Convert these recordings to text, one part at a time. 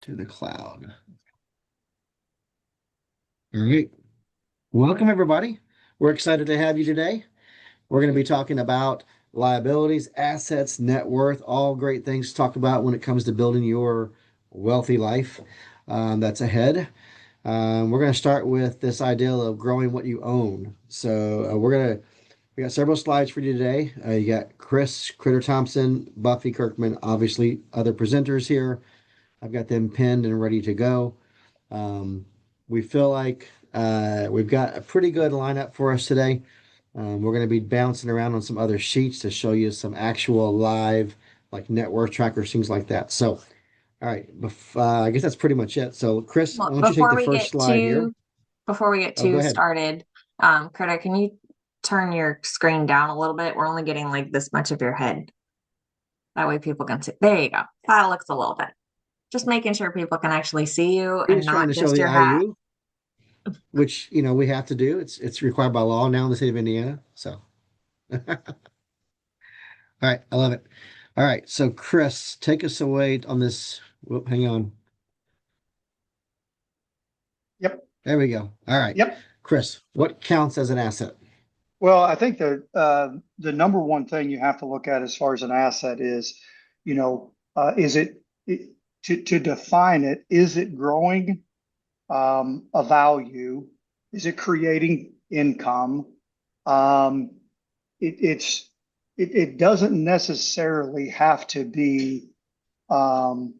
to the cloud. All right. Welcome, everybody. We're excited to have you today. We're going to be talking about liabilities, assets, net worth, all great things to talk about when it comes to building your wealthy life that's ahead. We're going to start with this idea of growing what you own. We got several slides for you today. You got Chris, Critter Thompson, Buffy Kirkman, obviously other presenters here. I've got them pinned and ready to go. Um, we feel like we've got a pretty good lineup for us today. We're going to be bouncing around on some other sheets to show you some actual live, like net worth trackers, things like that. So, all right, I guess that's pretty much it. So, Chris, Well, why don't you take the first slide here? before we get Oh, go too ahead. started, Critter, can you turn your screen down a little bit? We're only getting like this much of your head. That way people can see. There you go. That looks a little bit. Just making sure people can actually see you We're and just trying not to show just the your hat. IU, which we have to do. It's required by law now in the state of Indiana. So, all right, I love it. All right, so Chris, take us away on this. Whoop, hang on. Yep. There we go. All right. Yep. Chris, what counts as an asset? Well, I think the number one thing you have to look at as far as an asset is, is it to define it, is it growing a value? Is it creating income? Um, it's it doesn't necessarily have to be um,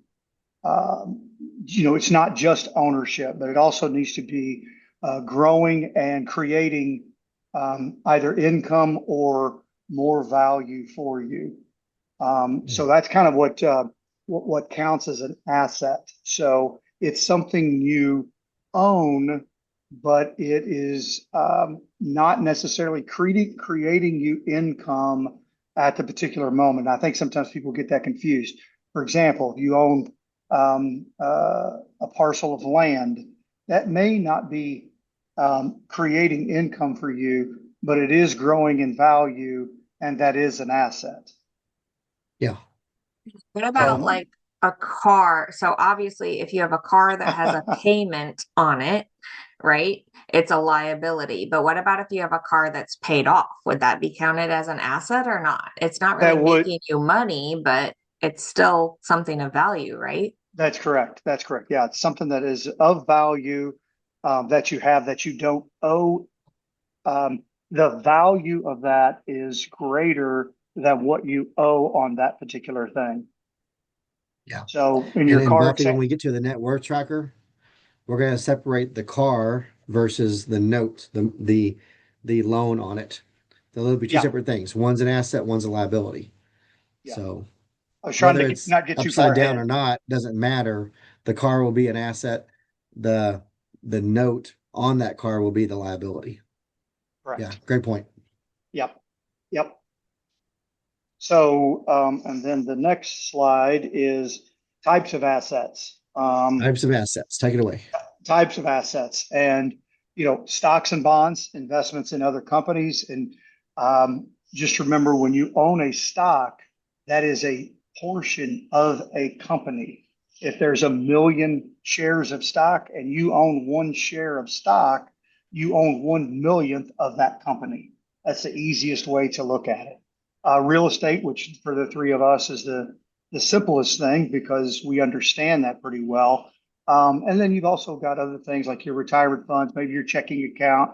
it's not just ownership, but it also needs to be growing and creating either income or more value for you. So that's kind of what counts as an asset. So it's something you own, but it is not necessarily creating you income at the particular moment. I think sometimes people get that confused. For example, if you own a parcel of land, that may not be creating income for you, but it is growing in value, and that is an asset. Yeah. What about So, like a car? So obviously, if you have a car that has a payment on it, right? It's a liability. But what about if you have a car that's paid off? Would that be counted as an asset or not? It's not really that would making you money, but it's still something of value, right? that's correct. That's correct. Yeah, it's something that is of value that you have that you don't owe. The value of that is greater than what you owe on that particular thing. Yeah. So, in And your and car Buffy, when example, we get to the net worth tracker, we're going to separate the car versus the note, the loan on it. They'll be two yeah, separate things. One's an asset, one's a liability. yeah. So I was trying whether to it's not get too far upside down or ahead. not doesn't matter. The car will be an asset. The the note on that car will be the liability. Yeah, Correct. great point. Yep. Yep. So, and then the next slide is types of assets. Types of assets. Take it away. Types of assets, and stocks and bonds, investments in other companies, and just remember when you own a stock, that is a portion of a company. If there's a million shares of stock and you own one share of stock, you own 1 millionth of that company. That's the easiest way to look at it. Real estate, which for the three of us is the simplest thing because we understand that pretty well. And then you've also got other things like your retirement funds, maybe your checking account,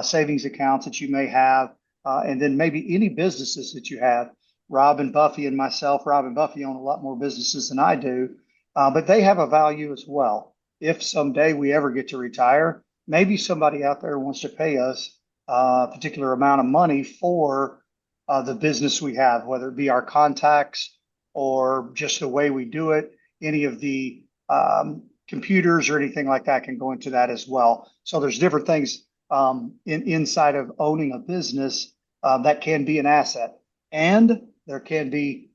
savings accounts that you may have, and then maybe any businesses that you have. Rob and Buffy and myself, Rob and Buffy own a lot more businesses than I do, but they have a value as well. If someday we ever get to retire, maybe somebody out there wants to pay us a particular amount of money for the business we have, whether it be our contacts or just the way we do it, any of the computers or anything like that can go into that as well. So there's different things inside of owning a business that can be an asset, and there can be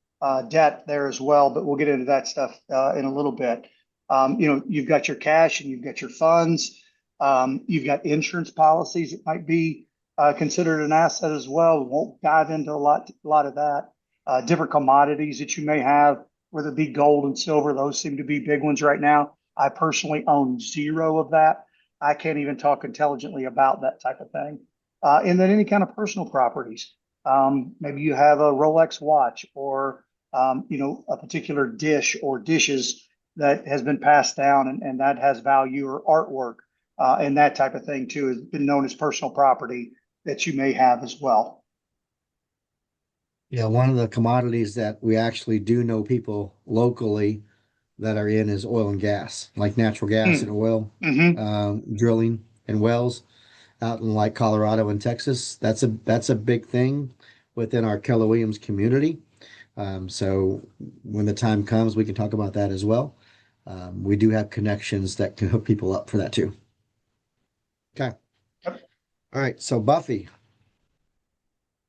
debt there as well. But we'll get into that stuff in a little bit. You've got your cash and you've got your funds. You've got insurance policies that might be considered an asset as well. We won't dive into a lot of that. Different commodities that you may have. whether it be gold and silver. Those seem to be big ones right now. I personally own zero of that. I can't even talk intelligently about that type of thing. And then any kind of personal properties. Maybe you have a Rolex watch or a particular dish or dishes that has been passed down and that has value or artwork and that type of thing too has been known as personal property that you may have as well. Yeah, one of the commodities that we actually do know people locally that are in is oil and gas, like natural gas and Mm. oil, Hmm. drilling and wells out in like Colorado and Texas. That's a big thing within our Keller Williams community. So when the time comes, we can talk about that as well. We do have connections that can hook people up for that too. Okay. Yep. All right. So Buffy,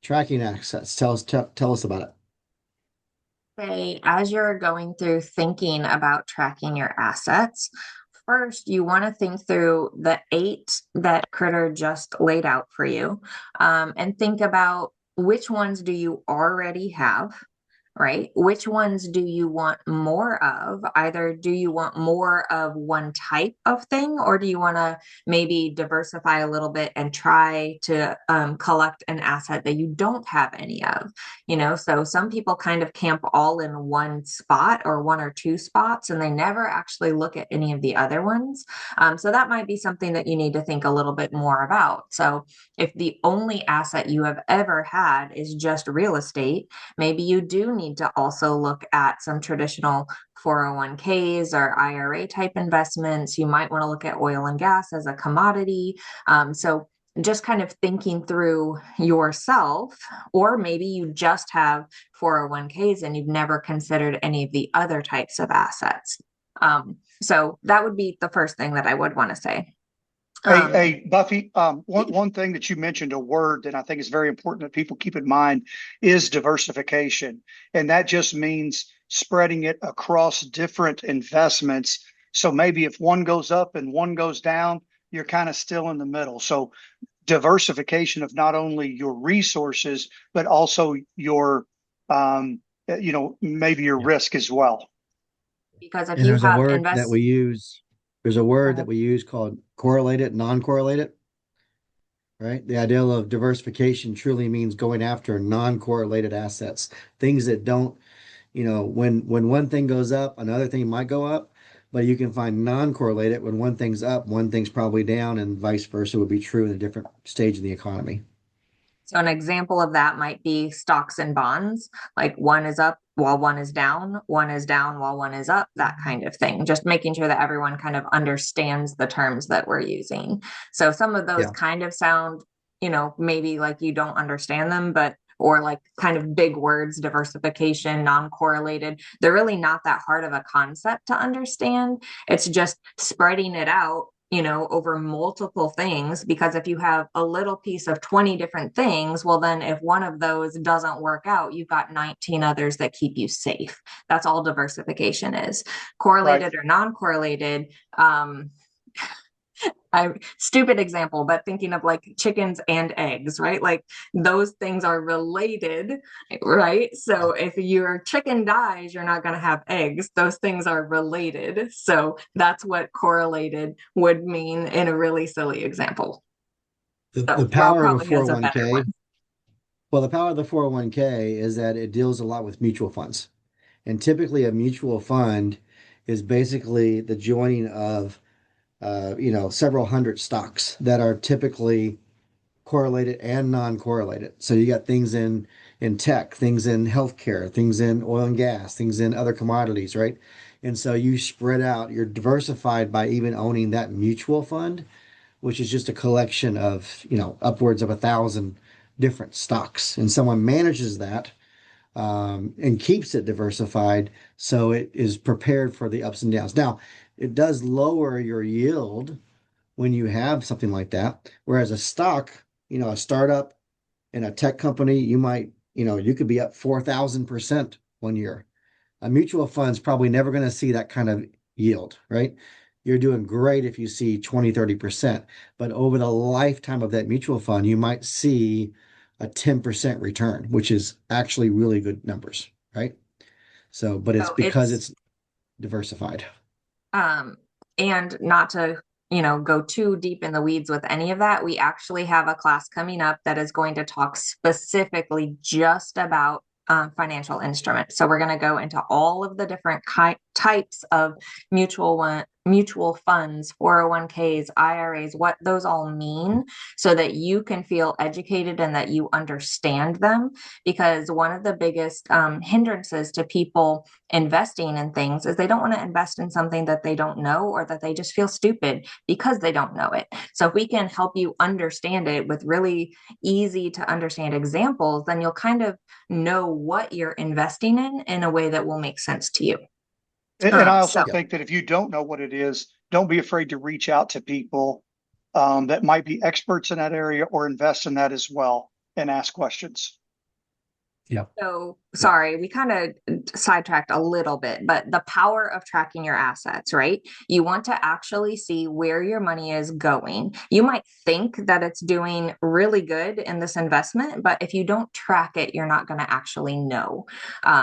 tracking assets. Tell us about it. Say, as you're going through thinking about tracking your assets, first you want to think through the eight that Critter just laid out for you, and think about which ones do you already have, right? Which ones do you want more of? Either do you want more of one type of thing, or do you want to maybe diversify a little bit and try to collect an asset that you don't have any of? So some people kind of camp all in one spot or one or two spots, and they never actually look at any of the other ones. So that might be something that you need to think a little bit more about. So if the only asset you have ever had is just real estate, maybe you do need to also look at some traditional 401ks or IRA type investments. You might want to look at oil and gas as a commodity. So just kind of thinking through yourself, or maybe you just have 401ks and you've never considered any of the other types of assets. So that would be the first thing that I would want to say. Hey, Buffy, one thing that you mentioned, a word that I think is very important that people keep in mind is diversification. And that just means spreading it across different investments. So maybe if one goes up and one goes down, you're kind of still in the middle. So diversification of not only your resources, but also your, maybe your Yeah. risk as well. Because if And you there's a have word that invest, we use. There's a word that we use called correlated, non-correlated, right? The idea of diversification truly means going after non-correlated assets, things that don't, when one thing goes up, another thing might go up, but you can find non-correlated when one thing's up, one thing's probably down, and vice versa would be true in a different stage of the economy. so an example of that might be stocks and bonds, like one is up while one is down while one is up, that kind of thing. Just making sure that everyone kind of understands the terms that we're using. So some of those Yeah. kind of sound, maybe like you don't understand them, but or like kind of big words, diversification, non-correlated. They're really not that hard of a concept to understand. It's just spreading it out, over multiple things, because if you have a little piece of 20 different things, well, then if one of those doesn't work out, you've got 19 others that keep you safe. That's all diversification is. Right. Correlated or non-correlated, I stupid example, but thinking of like chickens and eggs, right? Like those things are related, right? So if your chicken dies, you're not going to have eggs. Those things are related. So that's what correlated would mean in a really silly example. The So Rob power of a probably has a better 401k, one. well, the power of the 401k is that it deals a lot with mutual funds. And typically a mutual fund is basically the joining of several hundred stocks that are typically correlated and non-correlated. So you got things in tech, things in healthcare, things in oil and gas, things in other commodities, right? And so you spread out, you're diversified by even owning that mutual fund, which is just a collection of, upwards of 1,000 different stocks. And someone manages that and keeps it diversified so it is prepared for the ups and downs. Now, it does lower your yield when you have something like that. Whereas a stock, a startup in a tech company, you could be up 4,000% one year. A mutual fund's probably never going to see that kind of yield, right? You're doing great if you see 20, 30%, but over the lifetime of that mutual fund, you might see a 10% return, which is actually really good numbers, right? So, but it's So because it's it's diversified. Um, and not to, go too deep in the weeds with any of that, we actually have a class coming up that is going to talk specifically just about financial instruments. So we're going to go into all of the different types of mutual funds, 401ks, IRAs, what those all mean, so that you can feel educated and that you understand them. Because one of the biggest hindrances to people investing in things is they don't want to invest in something that they don't know, or that they just feel stupid because they don't know it. So if we can help you understand it with really easy to understand examples, then you'll kind of know what you're investing in a way that will make sense to you. And I also So Yeah. think that if you don't know what it is, don't be afraid to reach out to people that might be experts in that area or invest in that as well and ask questions. Yeah. So, Yeah. sorry, we kind of sidetracked a little bit, but the power of tracking your assets, right? You want to actually see where your money is going. You might think that it's doing really good in this investment, but if you don't track it, you're not going to actually know.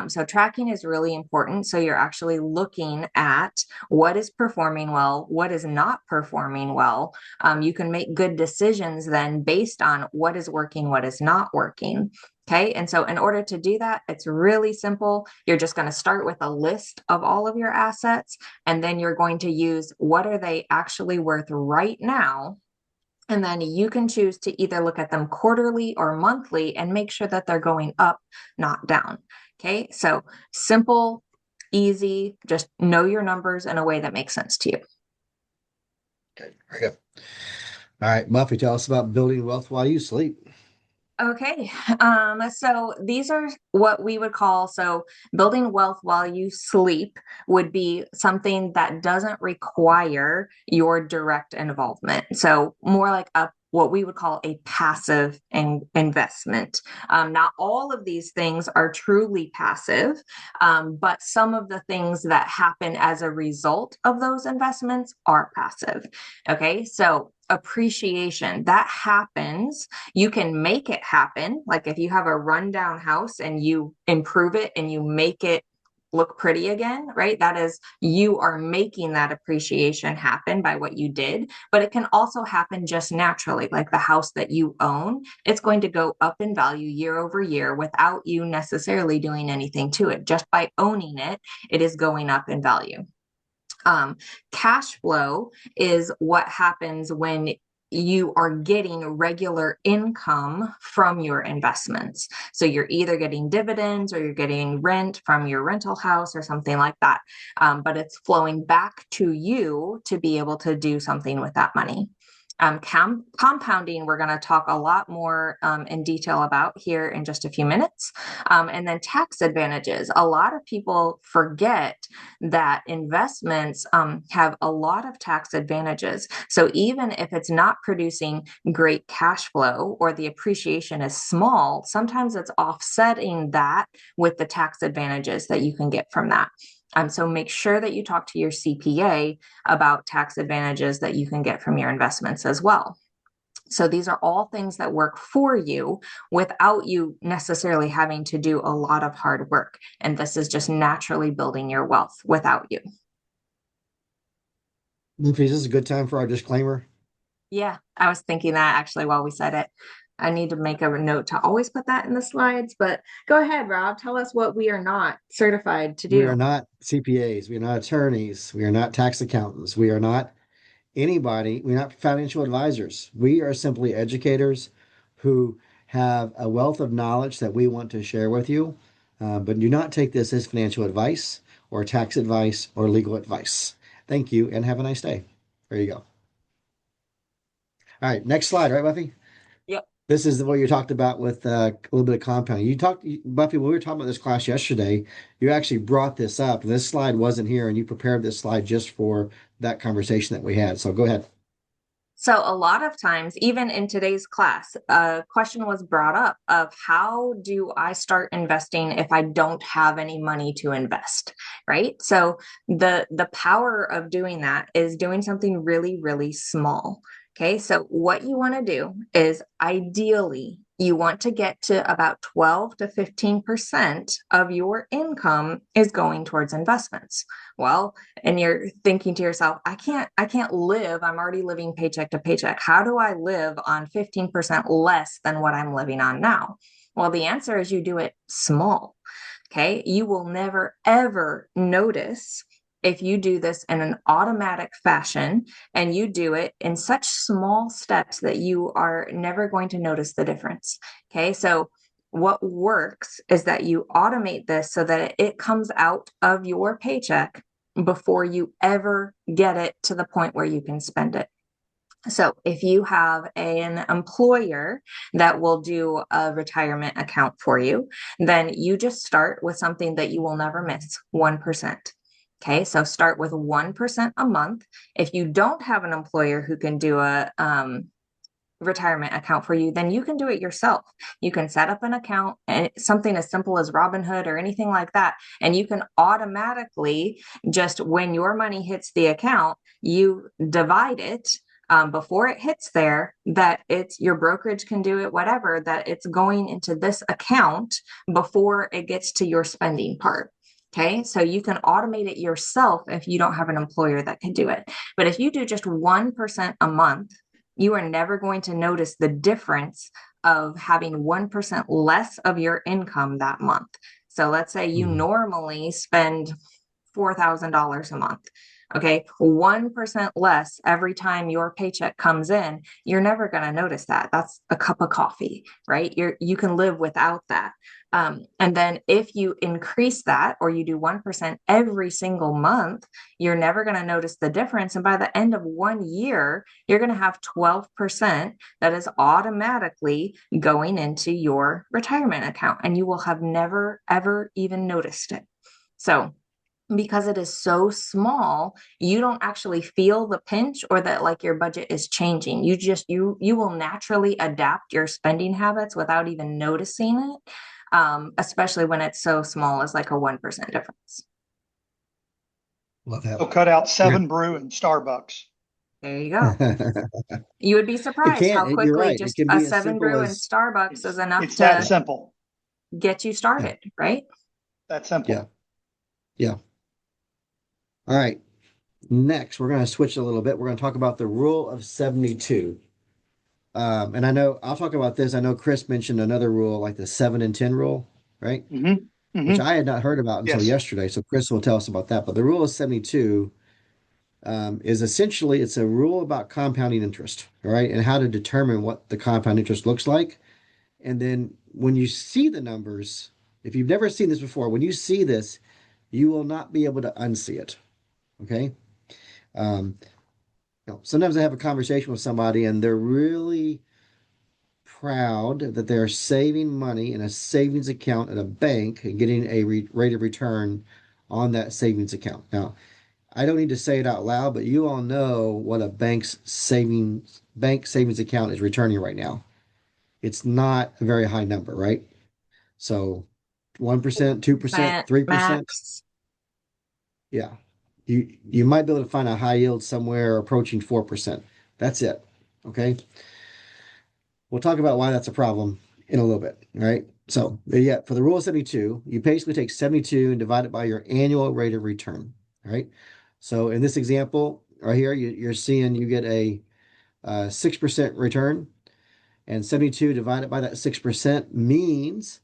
So, tracking is really important. So, you're actually looking at what is performing well, what is not performing well. You can make good decisions then based on what is working, what is not working. Okay. And so in order to do that, it's really simple. You're just going to start with a list of all of your assets, and then you're going to use what are they actually worth right now. And then you can choose to either look at them quarterly or monthly and make sure that they're going up, not down. Okay. So simple, easy, just know your numbers in a way that makes sense to you. Okay. Very good. All right, Buffy, tell us about building wealth while you sleep. Okay. So these are what we would call, so building wealth while you sleep would be something that doesn't require your direct involvement. So more like what we would call a passive investment. Not all of these things are truly passive, but some of the things that happen as a result of those investments are passive. Okay. So appreciation that happens, you can make it happen. Like if you have a rundown house and you improve it and you make it look pretty again, right? That is, you are making that appreciation happen by what you did. But it can also happen just naturally, like the house that you own. It's going to go up in value year over year without you necessarily doing anything to it. Just by owning it, it is going up in value. Cash flow is what happens when you are getting regular income from your investments. So you're either getting dividends or you're getting rent from your rental house or something like that. But it's flowing back to you to be able to do something with that money. Compounding, we're going to talk a lot more in detail about here in just a few minutes. And then tax advantages. A lot of people forget that investments have a lot of tax advantages. So even if it's not producing great cash flow or the appreciation is small, sometimes it's offsetting that with the tax advantages that you can get from that. So make sure that you talk to your CPA about tax advantages that you can get from your investments as well. So these are all things that work for you without you necessarily having to do a lot of hard work. And this is just naturally building your wealth without you. Buffy, is this a good time for our disclaimer? Yeah, I was thinking that actually while we said it. I need to make a note to always put that in the slides, but go ahead, Rob. Tell us what we are not certified to We are do. not CPAs. We are not attorneys. We are not tax accountants. We are not anybody. We're not financial advisors. We are simply educators who have a wealth of knowledge that we want to share with you. But do not take this as financial advice or tax advice or legal advice. Thank you and have a nice day. There you go. All right, next slide, right, Buffy? Yep. This is what you talked about with a little bit of compounding. You talked, Buffy, when we were talking about this class yesterday, you actually brought this up. This slide wasn't here, and you prepared this slide just for that conversation that we had. So go ahead. So a lot of times, even in today's class, a question was brought up of how do I start investing if I don't have any money to invest, right? So the power of doing that is doing something really, really small. Okay, so what you want to do is ideally you want to get to about 12 to 15% of your income is going towards investments. Well, and you're thinking to yourself, I can't live. I'm already living paycheck to paycheck. How do I live on 15% less than what I'm living on now? Well, the answer is you do it small. Okay. You will never, ever notice if you do this in an automatic fashion and you do it in such small steps that you are never going to notice the difference. Okay. So, what works is that you automate this so that it comes out of your paycheck before you ever get it to the point where you can spend it. So if you have an employer that will do a retirement account for you, then you just start with something that you will never miss, 1%. Okay, so start with 1% a month. If you don't have an employer who can do a retirement account for you, then you can do it yourself. You can set up an account and something as simple as Robinhood or anything like that. And you can automatically just when your money hits the account, you divide it before it hits there, that it's your brokerage can do it, whatever, that it's going into this account before it gets to your spending part. Okay, so you can automate it yourself if you don't have an employer that can do it. But if you do just 1% a month, you are never going to notice the difference of having 1% less of your income that month. So let's say you normally spend $4,000 a month. Okay, 1% less every time your paycheck comes in, you're never going to notice that. That's a cup of coffee, right? You can live without that. And then if you increase that or you do 1% every single month, you're never going to notice the difference. And by the end of 1 year, you're going to have 12% that is automatically going into your retirement account, and you will have never, ever even noticed it. So, because it is so small, you don't actually feel the pinch or that like your budget is changing. You will naturally adapt your spending habits without even noticing it, especially when it's so small as like a 1% difference. Love that. So cut out Yeah. 7 Brew and Starbucks. There you go. You would be It surprised can, how you're quickly right. It just can a be as seven simple brew and as, Starbucks is It's enough it's that to simple. get you yeah, started, right? That yeah, simple. yeah. All right. Next, we're going to switch a little bit. We're going to talk about the rule of 72. And I know I'll talk about this. I know Chris mentioned another rule, like the 7 and 10 rule, right? Hmm. Which Hmm. I had not heard about until Yes. yesterday. So Chris will tell us about that. But the rule of 72 is essentially it's a rule about compounding interest, all right, and how to determine what the compound interest looks like. And then when you see the numbers, if you've never seen this before, when you see this, you will not be able to unsee it. Okay. Um, sometimes I have a conversation with somebody and they're really proud that they're saving money in a savings account at a bank and getting a rate of return on that savings account. Now, I don't need to say it out loud, but you all know what a bank savings account is returning right now. It's not a very high number, right? So 1%, 2%, 3%. Max. Yeah. You might be able to find a high yield somewhere approaching 4%. That's it. Okay. We'll talk about why that's a problem in a little bit. All right. So yeah, for the rule of 72, you basically take 72 and divide it by your annual rate of return. All right. So in this example right here, you're seeing you get a 6% return, and 72 divided by that 6% means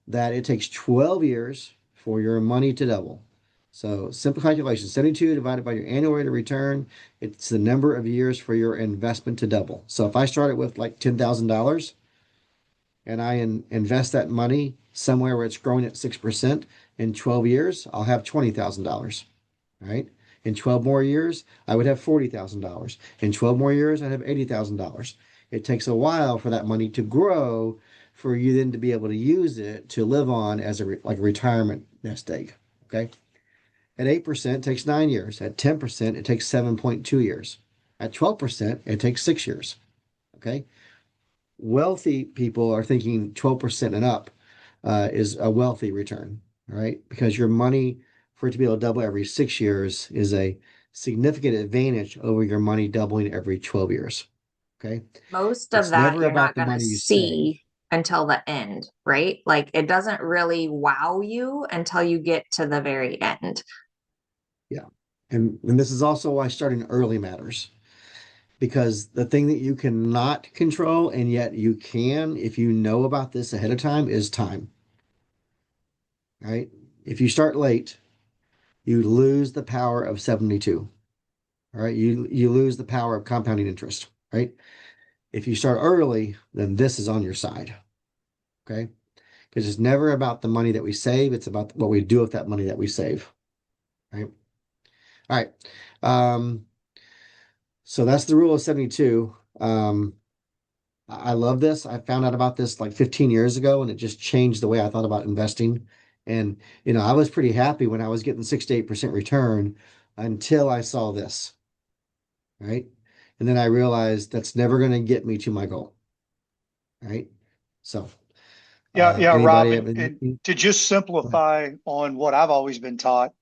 that it takes 12 years for your money to double. So simple calculation, 72 divided by your annual rate of return, it's the number of years for your investment to double. So if I started with like $10,000 and I invest that money somewhere where it's growing at 6% in 12 years, I'll have $20,000, right? In 12 more years, I would have $40,000. In 12 more years, I'd have $80,000. It takes a while for that money to grow for you then to be able to use it to live on as like a retirement nest egg. Okay. At 8%, it takes 9 years. At 10%, it takes 7.2 years. At 12%, it takes 6 years. Okay. Wealthy people are thinking 12% and up is a wealthy return, right? Because your money for it to be able to double every 6 years is a significant advantage over your money doubling every 12 years. Okay. Most of It's that never you're about not the going to money you save. see until the end, right? Like it doesn't really wow you until you get to the very end. Yeah. And this is also why starting early matters, because the thing that you cannot control and yet you can, if you know about this ahead of time, is time, right? If you start late, you lose the power of 72. All right. You lose the power of compounding interest, right? If you start early, then this is on your side. Okay. Because it's never about the money that we save, it's about what we do with that money that we save. Right. All right. Um, so that's the rule of 72. I love this. I found out about this like 15 years ago, and it just changed the way I thought about investing. And, I was pretty happy when I was getting 68% return until I saw this, right? And then I realized that's never going to get me to my goal, right? So, Yeah, Rob, anybody have and anything? to just simplify on what I've always been taught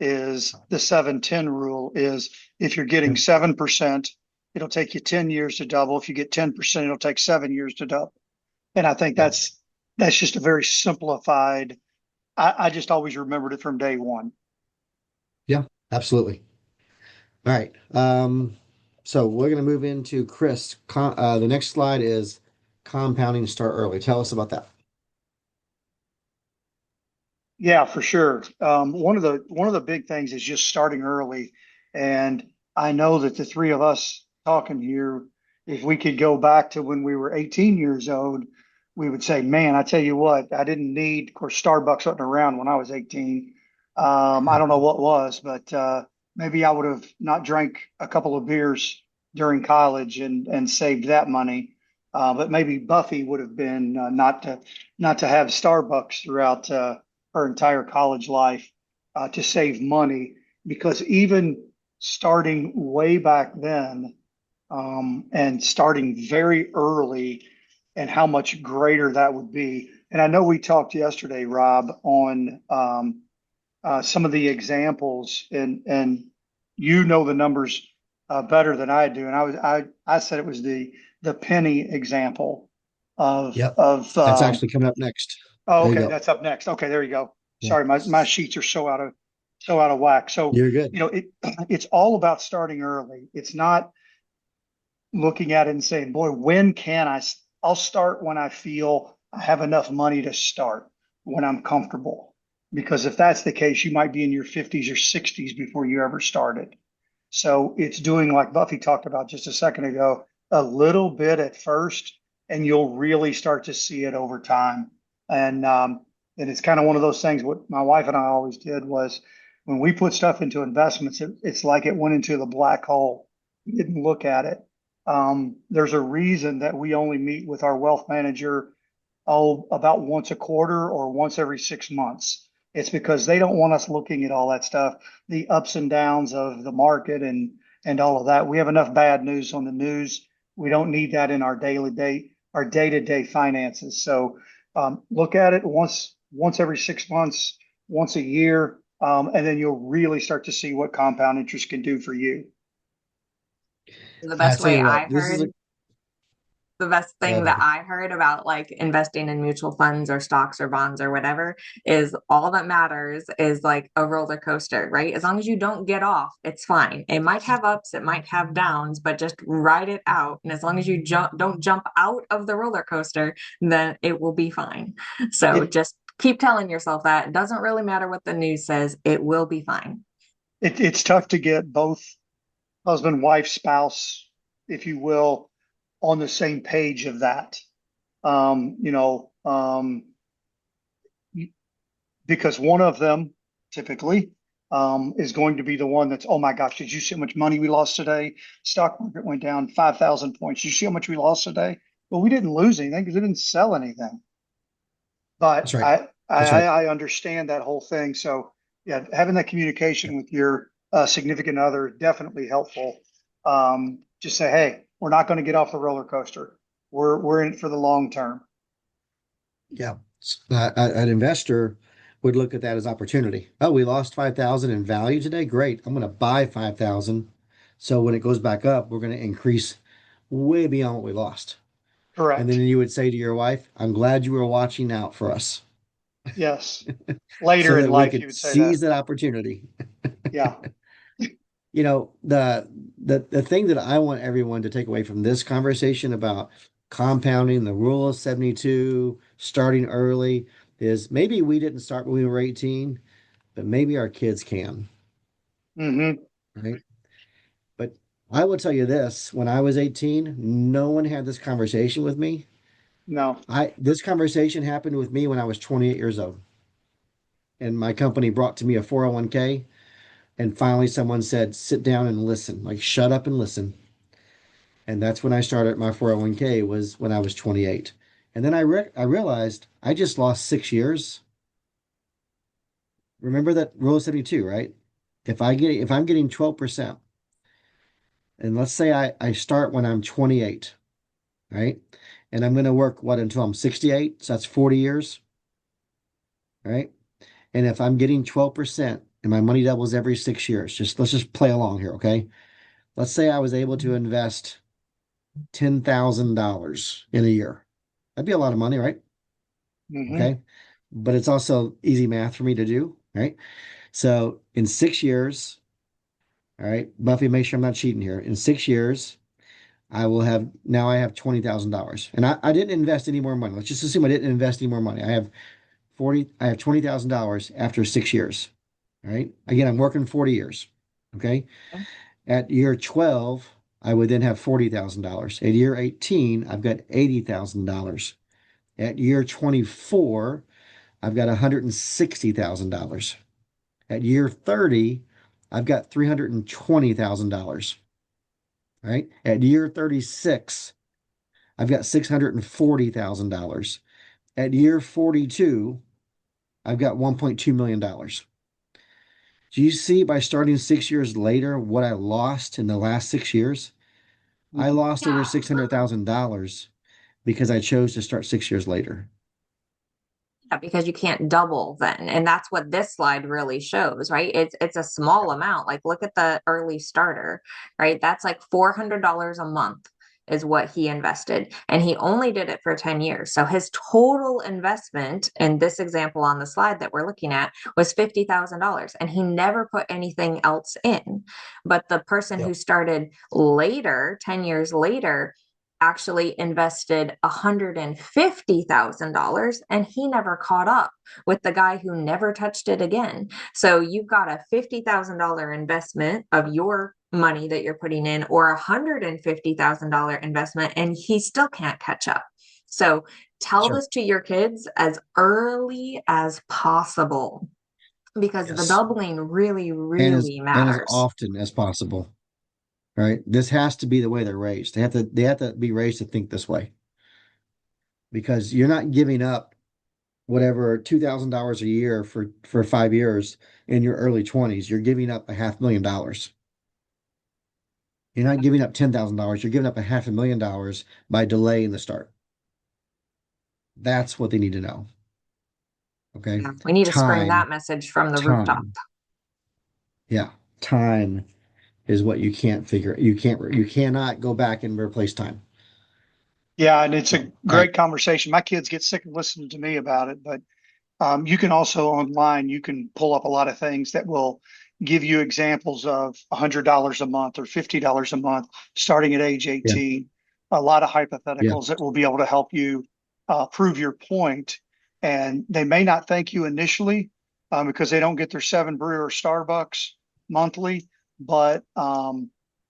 is the 7-10 rule is if you're getting 7%, it'll take you 10 years to double. If you get 10%, it'll take 7 years to double. And I think Yeah, that's just a very simplified. I just always remembered it from day one. yeah, absolutely. All right. So we're going to move into Chris. The next slide is compounding start early. Tell us about that. Yeah, for sure. One of the big things is just starting early, and I know that the three of us talking here, if we could go back to when we were 18 years old, we would say, "Man, I tell you what, I didn't need." Of course, Starbucks wasn't around when I was 18. I don't know what was, but maybe I would have not drank a couple of beers during college and saved that money. But maybe Buffy would have been not to have Starbucks throughout. Her entire college life to save money because even starting way back then and starting very early and how much greater that would be. And I know we talked yesterday, Rob, on some of the examples, and you know the numbers better than I do. And I said it was the penny example of Yep. of That's actually coming up next. Oh, There you okay, go. that's up next. Okay, there you go. Yeah, Sorry, my sheets are so out of whack. So, you're good. it's all about starting early. It's not looking at it and saying, "Boy, when can I?" I'll start when I feel I have enough money to start, when I'm comfortable. Because if that's the case, you might be in your 50s or 60s before you ever started. So it's doing like Buffy talked about just a second ago, a little bit at first, and you'll really start to see it over time. And it's kind of one of those things. What my wife and I always did was when we put stuff into investments, it's like it went into the black hole. We didn't look at it. There's a reason that we only meet with our wealth manager about once a quarter or once every 6 months. It's because they don't want us looking at all that stuff, the ups and downs of the market and all of that. We have enough bad news on the news. We don't need that in our day-to-day finances. So look at it once every 6 months, once a year, and then you'll really start to see what compound interest can do for you. The I best tell way you what, I this is a heard the best go thing ahead, that Buffy. I heard about like investing in mutual funds or stocks or bonds or whatever is all that matters is like a roller coaster, right? As long as you don't get off, it's fine. It might have ups, it might have downs, but just ride it out. And as long as you don't jump out of the roller coaster, then it will be fine. So It just keep telling yourself that. It doesn't really matter what the news says, it will be fine. it's tough to get both husband, wife, spouse, if you will, on the same page of that. Um, you know, um, because one of them typically is going to be the one that's, oh my gosh, did you see how much money we lost today? Stock market went down 5,000 points. Did you see how much we lost today? Well, we didn't lose anything because we didn't sell anything. That's But right. I, That's I, right. I understand that whole thing. So yeah, having that communication with your significant other definitely helpful. Just say, hey, we're not going to get off the roller coaster. We're in it for the long term. Yeah. An investor would look at that as opportunity. Oh, we lost 5,000 in value today. Great. I'm going to buy 5,000. So when it goes back up, we're going to increase way beyond what we lost. And then Correct. you would say to your wife, I'm glad you were watching out for us Yes. so Later in that we life, you could would say that. seize that opportunity. Yeah. You know, the thing that I want everyone to take away from this conversation about compounding, the rule of 72, starting early, is maybe we didn't start when we were 18, but maybe our kids can, Hmm. right? But I will tell you this, when I was 18, no one had this conversation with me. No. I this conversation happened with me when I was 28 years old. And my company brought to me a 401k. And finally someone said, sit down and listen, like shut up and listen. And that's when I started my 401k was when I was 28. And then I realized I just lost 6 years. Remember that rule of 72, right? If I'm getting 12%, and let's say I start when I'm 28, right? And I'm going to work what until I'm 68, so that's 40 years, right? And if I'm getting 12% and my money doubles every 6 years, just let's just play along here, okay? Let's say I was able to invest $10,000 in a year. That'd be a lot of money, right? Hmm. Okay. But it's also easy math for me to do, right? So in 6 years, all right, Buffy, make sure I'm not cheating here. In 6 years, I have $20,000. And I didn't invest any more money. Let's just assume I didn't invest any more money. I have $20,000 after 6 years. All right. Again, I'm working 40 years. Okay. At year 12, I would then have $40,000. At year 18, I've got $80,000. At year 24, I've got $160,000. At year 30, I've got $320,000. Right? At year 36, I've got $640,000. At year 42, I've got $1.2 million. Do you see by starting 6 years later what I lost in the last 6 years? I lost over $600,000 because I chose to start 6 years later. Yeah, because you can't double then. And that's what this slide really shows, right? It's a small amount. Like look at the early starter, right? That's like $400 a month is what he invested. And he only did it for 10 years. So his total investment in this example on the slide that we're looking at was $50,000. And he never put anything else in. But the person who Yep. started later, 10 years later, actually invested $150,000 and he never caught up with the guy who never touched it again. So you've got a $50,000 investment of your money that you're putting in or a $150,000 investment and he still can't catch up. So tell Sure. this to your kids as early as possible because the Yes. doubling really, And really as matters. often as possible. Right? This has to be the way they're raised. They have to be raised to think this way because you're not giving up whatever $2,000 a year for 5 years in your early 20s. You're giving up $500,000. You're not giving up $10,000. You're giving up $500,000 by delaying the start. That's what they need to know. Okay. Yeah, we need to scream Time, that message from the rooftop. time. Yeah. Time is what you can't figure. You cannot go back and replace time. Yeah. And it's So, a all right. great conversation. My kids get sick of listening to me about it, but you can also online, you can pull up a lot of things that will give you examples of $100 a month or $50 a month starting at age Yeah. 18. A lot of Yeah. hypotheticals that will be able to help you prove your point. And they may not thank you initially because they don't get their 7 brew or Starbucks monthly, but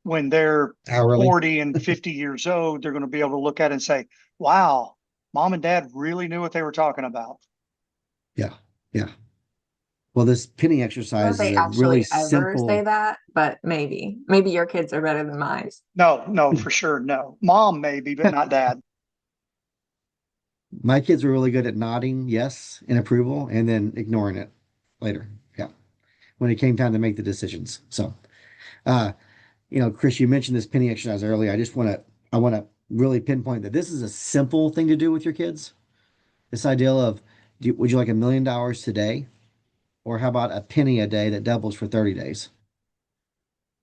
when they're Hourly. 40 and 50 years old, they're going to be able to look at it and say, wow, mom and dad really knew what they were talking about. Yeah. Yeah. Well, this pinning I don't know if exercise is they a really actually ever say simple. that, but maybe your kids are better than mine. No, no, for sure. No. Mom, maybe, but not dad. My kids were really good at nodding yes in approval and then ignoring it later. Yeah. When it came time to make the decisions. So, uh, Chris, you mentioned this pinning exercise earlier. I want to really pinpoint that this is a simple thing to do with your kids. This idea of, would you like $1 million today? Or how about a penny a day that doubles for 30 days?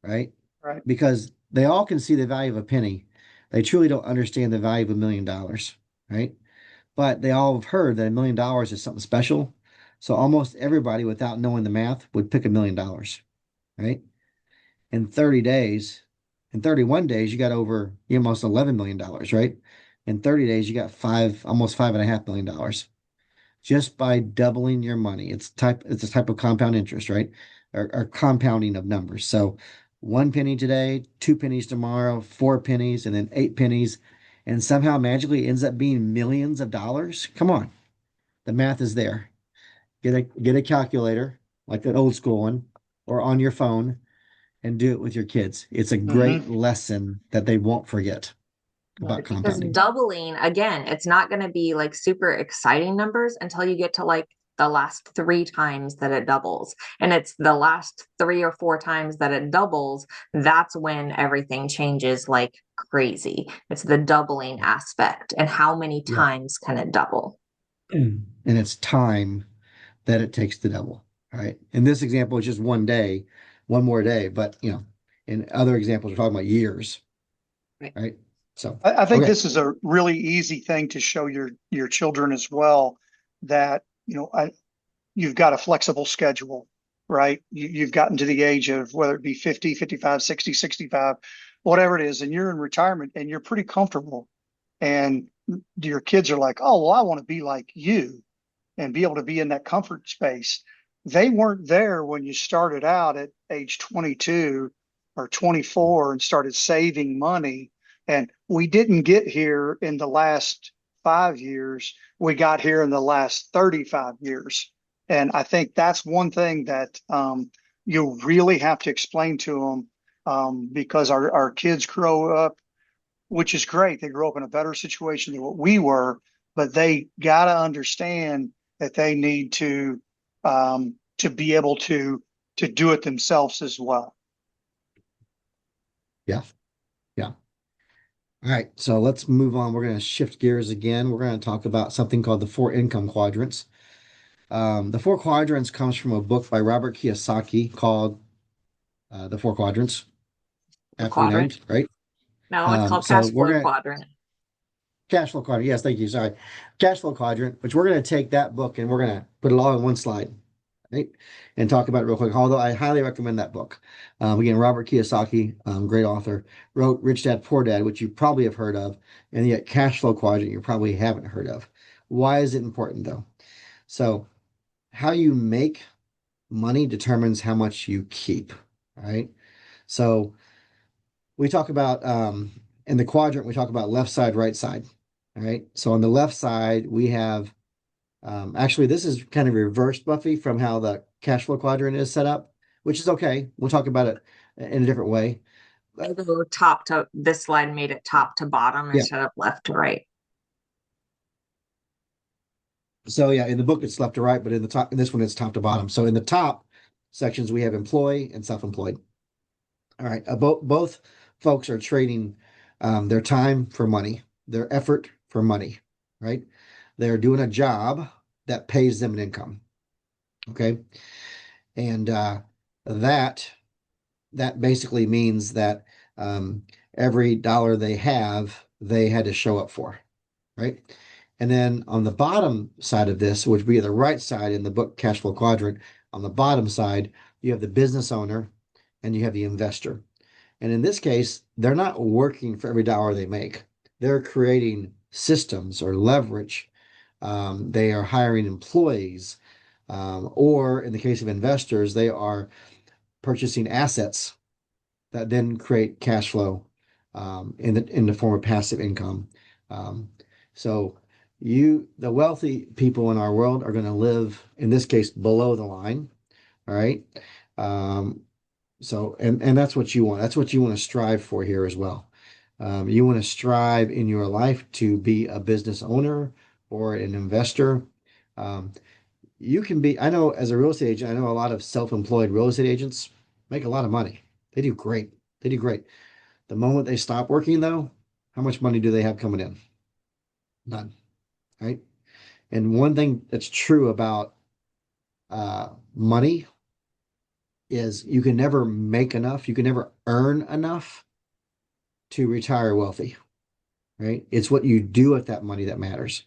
Right? Right. Because they all can see the value of a penny. They truly don't understand the value of $1 million, right? But they all have heard that $1 million is something special. So almost everybody, without knowing the math, would pick $1 million, right? In 30 days, in 31 days, you got over almost $11 million, right? In 30 days, you got almost $5.5 million just by doubling your money. It's a type of compound interest, right? Or compounding of numbers. So 1 penny today, 2 pennies tomorrow, 4 pennies, and then 8 pennies, and somehow magically ends up being millions of dollars. Come on, the math is there. Get a calculator, like an old school one, or on your phone, and do it with your kids. It's a great Hmm. lesson that they won't forget about Right. Because compounding. doubling, again, it's not going to be like super exciting numbers until you get to like the last three times that it doubles. And it's the last three or four times that it doubles, that's when everything changes like crazy. It's the doubling aspect and how many Yeah. times can it double? And it's time that it takes to double, right? In this example, it's just 1 day, one more day, but in other examples, we're talking about years, Right. right? So, I think okay. this is a really easy thing to show your children as well, that you've got a flexible schedule, right? You've gotten to the age of whether it be 50, 55, 60, 65, whatever it is, and you're in retirement and you're pretty comfortable. And your kids are like, oh, well, I want to be like you and be able to be in that comfort space. They weren't there when you started out at age 22 or 24 and started saving money. And we didn't get here in the last 5 years. We got here in the last 35 years. And I think that's one thing that you really have to explain to them, because our kids grow up, which is great. They grow up in a better situation than what we were, but they got to understand that they need to be able to do it themselves as well. Yeah. Yeah. All right. So let's move on. We're going to shift gears again. We're going to talk about something called the four income quadrants. The four quadrants comes from a book by Robert Kiyosaki called The Four Quadrants, The aptly quadrant. named, right? No, it's called So cash we're flow going to quadrant. cash flow quadrant. Yes, thank you. Sorry. Cash flow quadrant, which we're going to take that book and we're going to put it all in one slide, right? And talk about it real quick. Although I highly recommend that book. Again, Robert Kiyosaki, great author, wrote Rich Dad Poor Dad, which you probably have heard of, and yet cash flow quadrant you probably haven't heard of. Why is it important though? So, how you make money determines how much you keep, right? So, we talk about in the quadrant, we talk about left side, right side. All right. So on the left side, we have actually this is kind of reversed, Buffy, from how the cash flow quadrant is set up, which is okay. We'll talk about it in a different way. I go top to this slide made it top to bottom Yeah. instead of left to right. So yeah, in the book it's left to right, but in the top in this one it's top to bottom. So in the top sections we have employee and self-employed. All right. Both folks are trading their time for money, their effort for money, right? They're doing a job that pays them an income. Okay. And that that basically means that every dollar they have, they had to show up for, right? And then on the bottom side of this, which would be the right side in the book Cash Flow Quadrant, on the bottom side, you have the business owner and you have the investor. And in this case, they're not working for every dollar they make. They're creating systems or leverage. They are hiring employees, or in the case of investors, they are purchasing assets that then create cash flow in the form of passive income. Um, so the wealthy people in our world are going to live, in this case, below the line. All right. Um, and that's what you want. That's what you want to strive for here as well. You want to strive in your life to be a business owner or an investor. Um, you can be, I know as a real estate agent, I know a lot of self-employed real estate agents make a lot of money. They do great. They do great. The moment they stop working, though, how much money do they have coming in? None, right? And one thing that's true about money is you can never make enough, you can never earn enough to retire wealthy. right? It's what you do with that money that matters.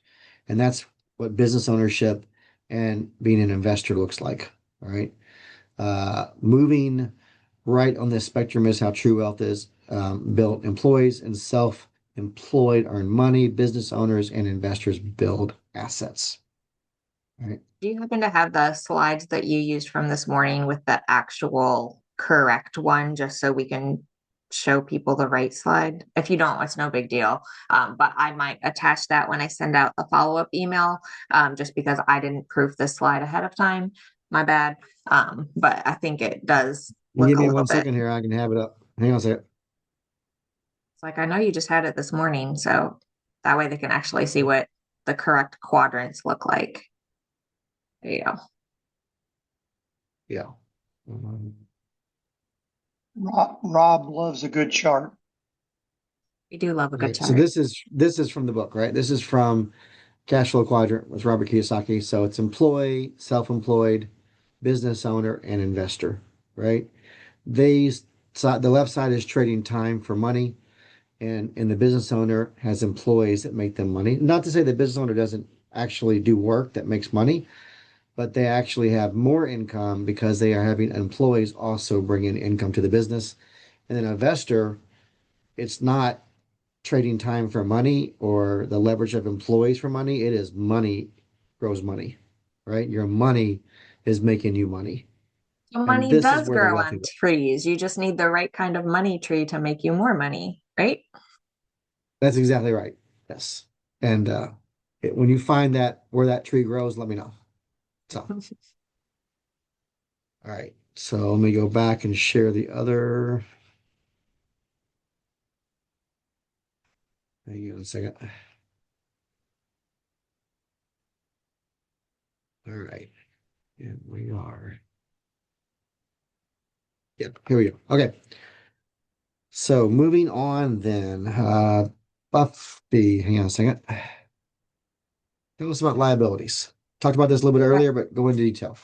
And that's what business ownership and being an investor looks like. All right. Moving right on this spectrum is how true wealth is built. Employees and self-employed earn money. Business owners and investors build assets. All right. Do you happen to have the slides that you used from this morning with the actual correct one, just so we can show people the right slide? If you don't, it's no big deal. But I might attach that when I send out the follow-up email, just because I didn't proof this slide ahead of time. My bad. But I think it does look Give a me little one bit. second here. I can have it up. Hang on a second. It's like, I know you just had it this morning, so that way they can actually see what the correct quadrants look like. There you go. Yeah. Um, Rob loves a good chart. We do love a good right. So chart. this is from the book, right? This is from Cash Flow Quadrant with Robert Kiyosaki. So it's employee, self-employed, business owner, and investor, right? These the left side is trading time for money, and the business owner has employees that make them money. Not to say the business owner doesn't actually do work that makes money, but they actually have more income because they are having employees also bring in income to the business. And then an investor, it's not trading time for money or the leverage of employees for money. It is money grows money, right? Your money is making you money. So And money this is does where the grow wealthy on live. trees. You just need the right kind of money tree to make you more money, right? That's exactly right. Yes. And when you find that where that tree grows, let me know. So, all right. So let me go back and share the other. Hang on a second. All right. And we are. Yep. Here we go. Okay. So moving on then. Buffy, hang on a second. Tell us about liabilities. Talked about this a little bit earlier, but go into detail.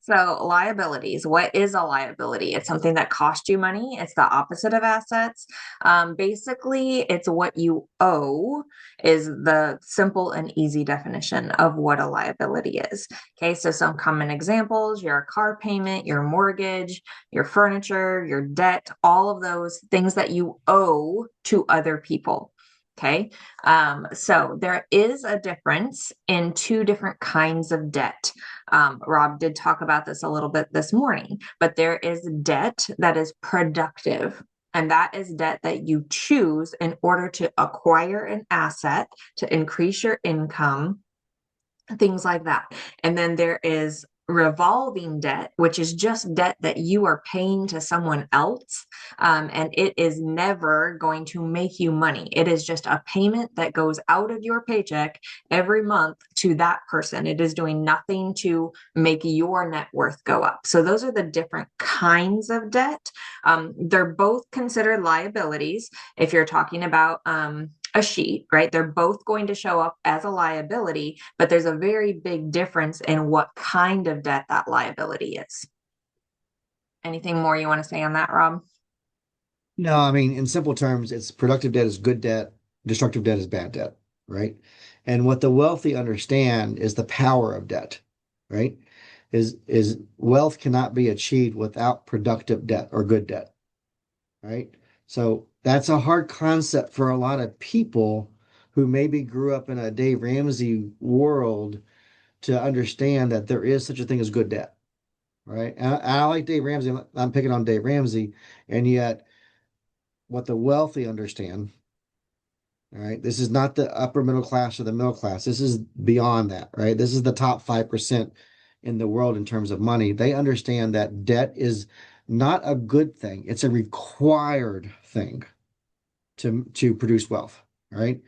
So, liabilities. What is a liability? It's something that costs you money. It's the opposite of assets. Basically, it's what you owe, is the simple and easy definition of what a liability is. Okay, so some common examples: your car payment, your mortgage, your furniture, your debt, all of those things that you owe to other people. Okay, so there is a difference in two different kinds of debt. Rob did talk about this a little bit this morning, but there is debt that is productive. And that is debt that you choose in order to acquire an asset, to increase your income, things like that. And then there is revolving debt, which is just debt that you are paying to someone else. And it is never going to make you money. It is just a payment that goes out of your paycheck every month to that person. It is doing nothing to make your net worth go up. So those are the different kinds of debt. They're both considered liabilities. If you're talking about a sheet, right? They're both going to show up as a liability, but there's a very big difference in what kind of debt that liability is. Anything more you want to say on that, Rob? No, I mean, in simple terms, it's productive debt is good debt, destructive debt is bad debt, right? And what the wealthy understand is the power of debt, right? Is wealth cannot be achieved without productive debt or good debt, right? So that's a hard concept for a lot of people who maybe grew up in a Dave Ramsey world to understand that there is such a thing as good debt, right? And I like Dave Ramsey. I'm picking on Dave Ramsey, and yet what the wealthy understand. All right. This is not the upper middle class or the middle class. This is beyond that, right? This is the top 5% in the world in terms of money. They understand that debt is not a good thing. It's a required thing to produce wealth, right?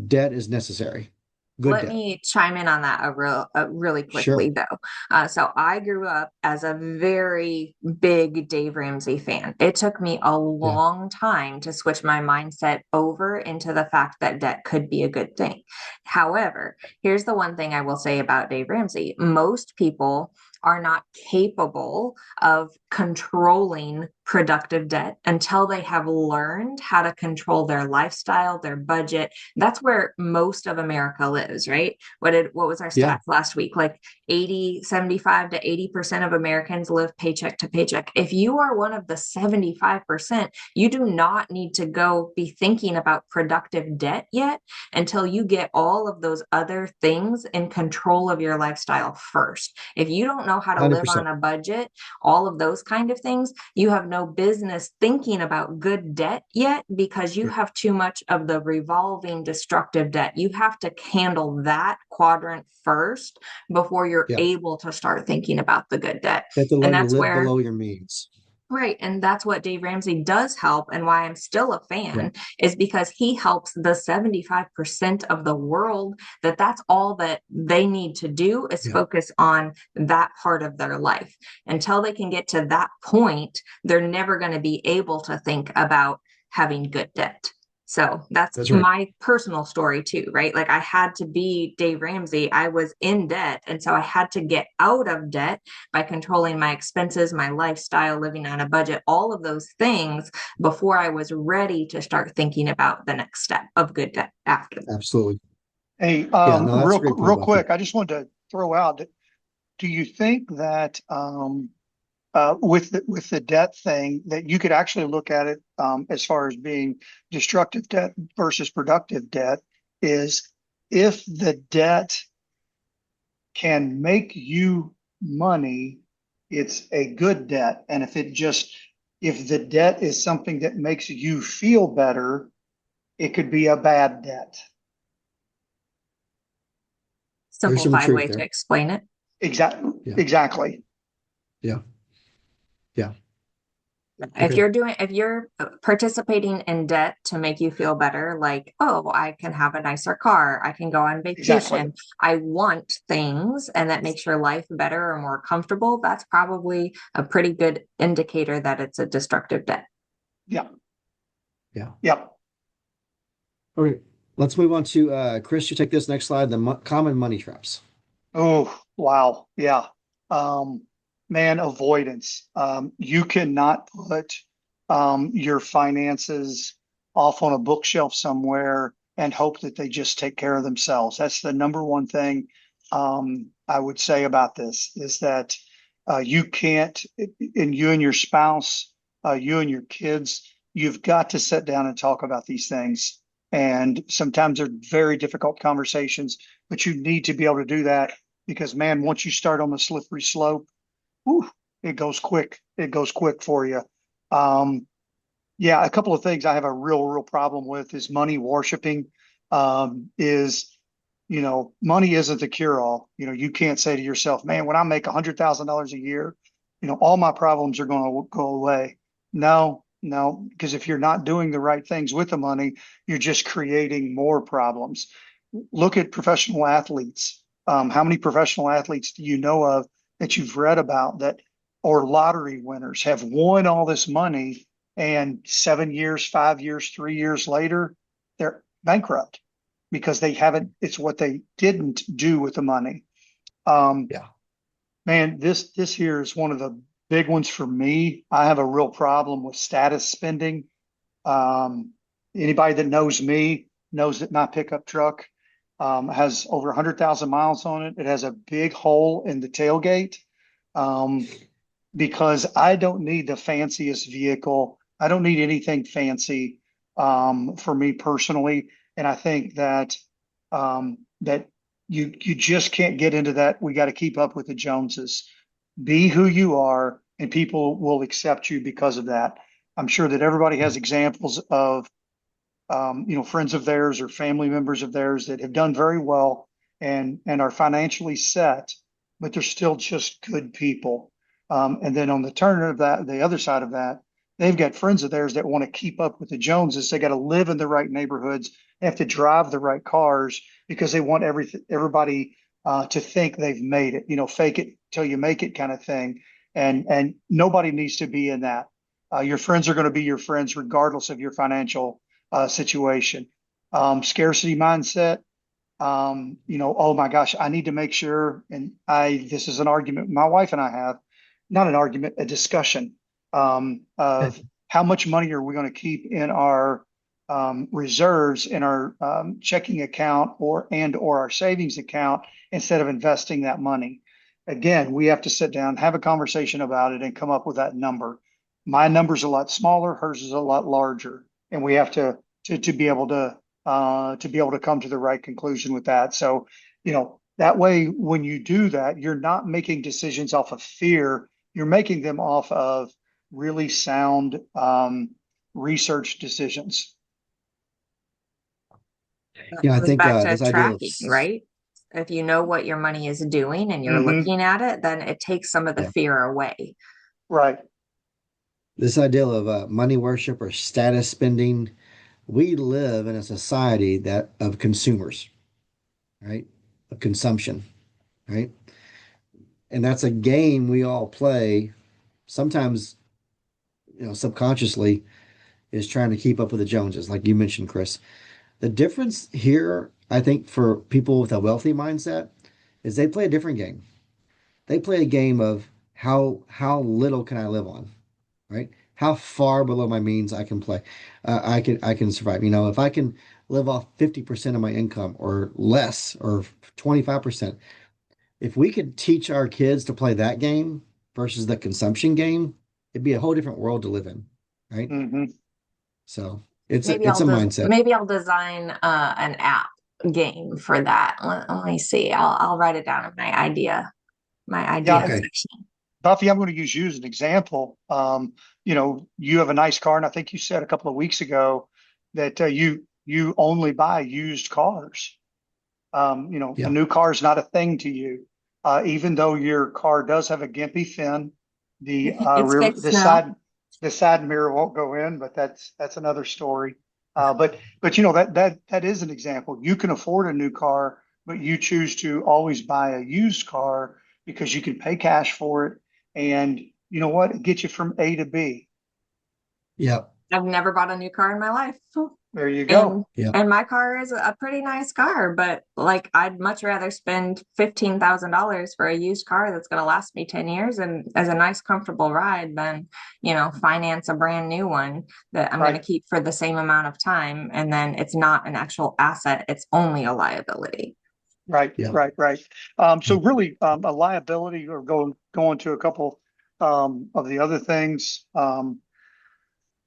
Debt is necessary. Good Let debt. me chime in on that really quickly, Sure. though. So I grew up as a very big Dave Ramsey fan. It took me a Yeah. long time to switch my mindset over into the fact that debt could be a good thing. However, here's the one thing I will say about Dave Ramsey. Most people are not capable of controlling productive debt until they have learned how to control their lifestyle, their budget. That's where most of America lives, right? What was our Yeah, stats last week? Like 75 to 80% of Americans live paycheck to paycheck. If you are one of the 75%, you do not need to go be thinking about productive debt yet until you get all of those other things in control of your lifestyle first. If you don't know how to live on 100%. a budget, all of those kind of things, you have no business thinking about good debt yet because you Yeah. have too much of the revolving destructive debt. You have to handle that quadrant first before you're Yeah. able to start thinking about the good debt. You have to And learn to that's live where below your means. Right. And that's what Dave Ramsey does help. And why I'm still a Yeah. fan is because he helps the 75% of the world that's all that they need to do is Yeah. focus on that part of their life. Until they can get to that point, they're never going to be able to think about having good debt. So that's That's right. my personal story too, right? Like I had to be Dave Ramsey. I was in debt. And so I had to get out of debt by controlling my expenses, my lifestyle, living on a budget, all of those things before I was ready to start thinking about the next step of good debt after that. Absolutely. Hey, Yeah, no, that's a great point, real Buffy. quick, I just wanted to throw out that do you think that with the debt thing that you could actually look at it as far as being destructive debt versus productive debt is if the debt can make you money, it's a good debt. And if the debt is something that makes you feel better, it could be a bad debt. There's some Simplified truth way to there. explain it. Exactly. Yeah. Exactly. Yeah. Yeah. If Okay. you're participating in debt to make you feel better, like, oh, I can have a nicer car, I can go on Exactly. vacation, I want things, and that makes your life better or more comfortable, that's probably a pretty good indicator that it's a destructive debt. Yeah. Yeah. Yeah. Okay. Let's move on to Chris. You take this next slide. The common money traps. Oh, wow. Yeah. Man, avoidance. You cannot put your finances off on a bookshelf somewhere and hope that they just take care of themselves. That's the number one thing I would say about this is that you can't, and you and your spouse, you and your kids, you've got to sit down and talk about these things. And sometimes they're very difficult conversations, but you need to be able to do that because, man, once you start on the slippery slope, whew, it goes quick. It goes quick for you. Um, yeah, a couple of things I have a real problem with is money worshiping. Is money isn't the cure all. You can't say to yourself, man, when I make $100,000 a year, all my problems are going to go away. No, no, because if you're not doing the right things with the money, you're just creating more problems. Look at professional athletes. How many professional athletes do you know of that you've read about that, or lottery winners have won all this money and 7 years, 5 years, 3 years later, they're bankrupt because they haven't, it's what they didn't do with the money. Um, Yeah. Man, this here is one of the big ones for me. I have a real problem with status spending. Um, Anybody that knows me knows that my pickup truck has over 100,000 miles on it. It has a big hole in the tailgate because I don't need the fanciest vehicle. I don't need anything fancy for me personally. And I think that you just can't get into that. We got to keep up with the Joneses. Be who you are, and people will accept you because of that. I'm sure that everybody has examples of friends of theirs or family members of theirs that have done very well and are financially set, but they're still just good people. And then on the turn of that, the other side of that, they've got friends of theirs that want to keep up with the Joneses. They got to live in the right neighborhoods, they have to drive the right cars because they want everybody to think they've made it. Fake it till you make it kind of thing. And nobody needs to be in that. Your friends are going to be your friends regardless of your financial situation. Scarcity mindset. Oh my gosh, I need to make sure. And this is an argument my wife and I have, not an argument, a discussion. of how much money are we going to keep in our reserves in our checking account or our savings account instead of investing that money. Again, we have to sit down, have a conversation about it, and come up with that number. My number's a lot smaller, hers is a lot larger, and we have to be able to come to the right conclusion with that. So, that way, when you do that, you're not making decisions off of fear. You're making them off of really sound research decisions. That Yeah, I goes think back to this idea of tracking, right? If you know what your money is doing and you're Hmm. looking at it, then it takes some of the yeah, fear away. Right. this idea of money worship or status spending. We live in a society that of consumers, right? Of consumption, right? And that's a game we all play. Sometimes, subconsciously, is trying to keep up with the Joneses, like you mentioned, Chris. The difference here, I think, for people with a wealthy mindset is they play a different game. They play a game of how little can I live on, right? How far below my means I can play, I can survive. If I can live off 50% of my income or less or 25%, if we could teach our kids to play that game versus the consumption game, it'd be a whole different world to live in, right? Hmm. So it's a mindset. Maybe I'll design an app game for that. Let me see. I'll write it down in my idea Yeah, Okay. section. Buffy, I'm going to use you as an example. You have a nice car, and I think you said a couple of weeks ago that you only buy used cars. A Yeah. new car is not a thing to you, even though your car does have a gimpy fin. The It's rear, fixed now. the side mirror won't go in, but that's another story. But that is an example. You can afford a new car, but you choose to always buy a used car because you can pay cash for it, and you know what? It gets you from A to B. Yeah. I've never bought a new car in my life. There you And go. Yeah. and my car is a pretty nice car, but like I'd much rather spend $15,000 for a used car that's going to last me 10 years and as a nice comfortable ride than, finance a brand new one that I'm going to Right. keep for the same amount of time and then it's not an actual asset, it's only a liability. Right, Yeah. right, right. So really, a liability, or going to a couple of the other things.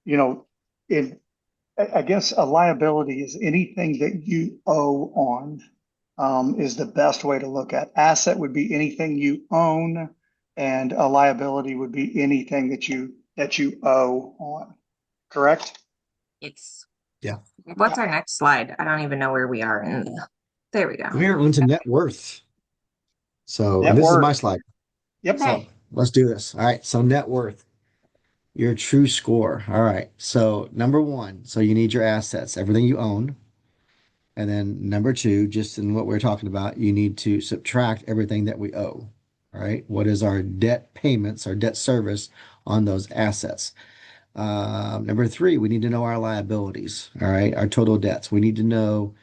You know, it I guess a liability is anything that you owe on, is the best way to look at. Asset would be anything you own, and a liability would be anything that you owe on. Correct? It's Yeah. what's our next slide? I don't even know where we are there we go. We're on to net worth. So, and Net this is my worth. slide. Yep. So Okay. let's do this. All right. So net worth, your true score. All right. So number one, so you need your assets, everything you own. And then number two, just in what we're talking about, you need to subtract everything that we owe. All right. What is our debt payments, our debt service on those assets? Number three, we need to know our liabilities. All right. Our total debts. We need to know.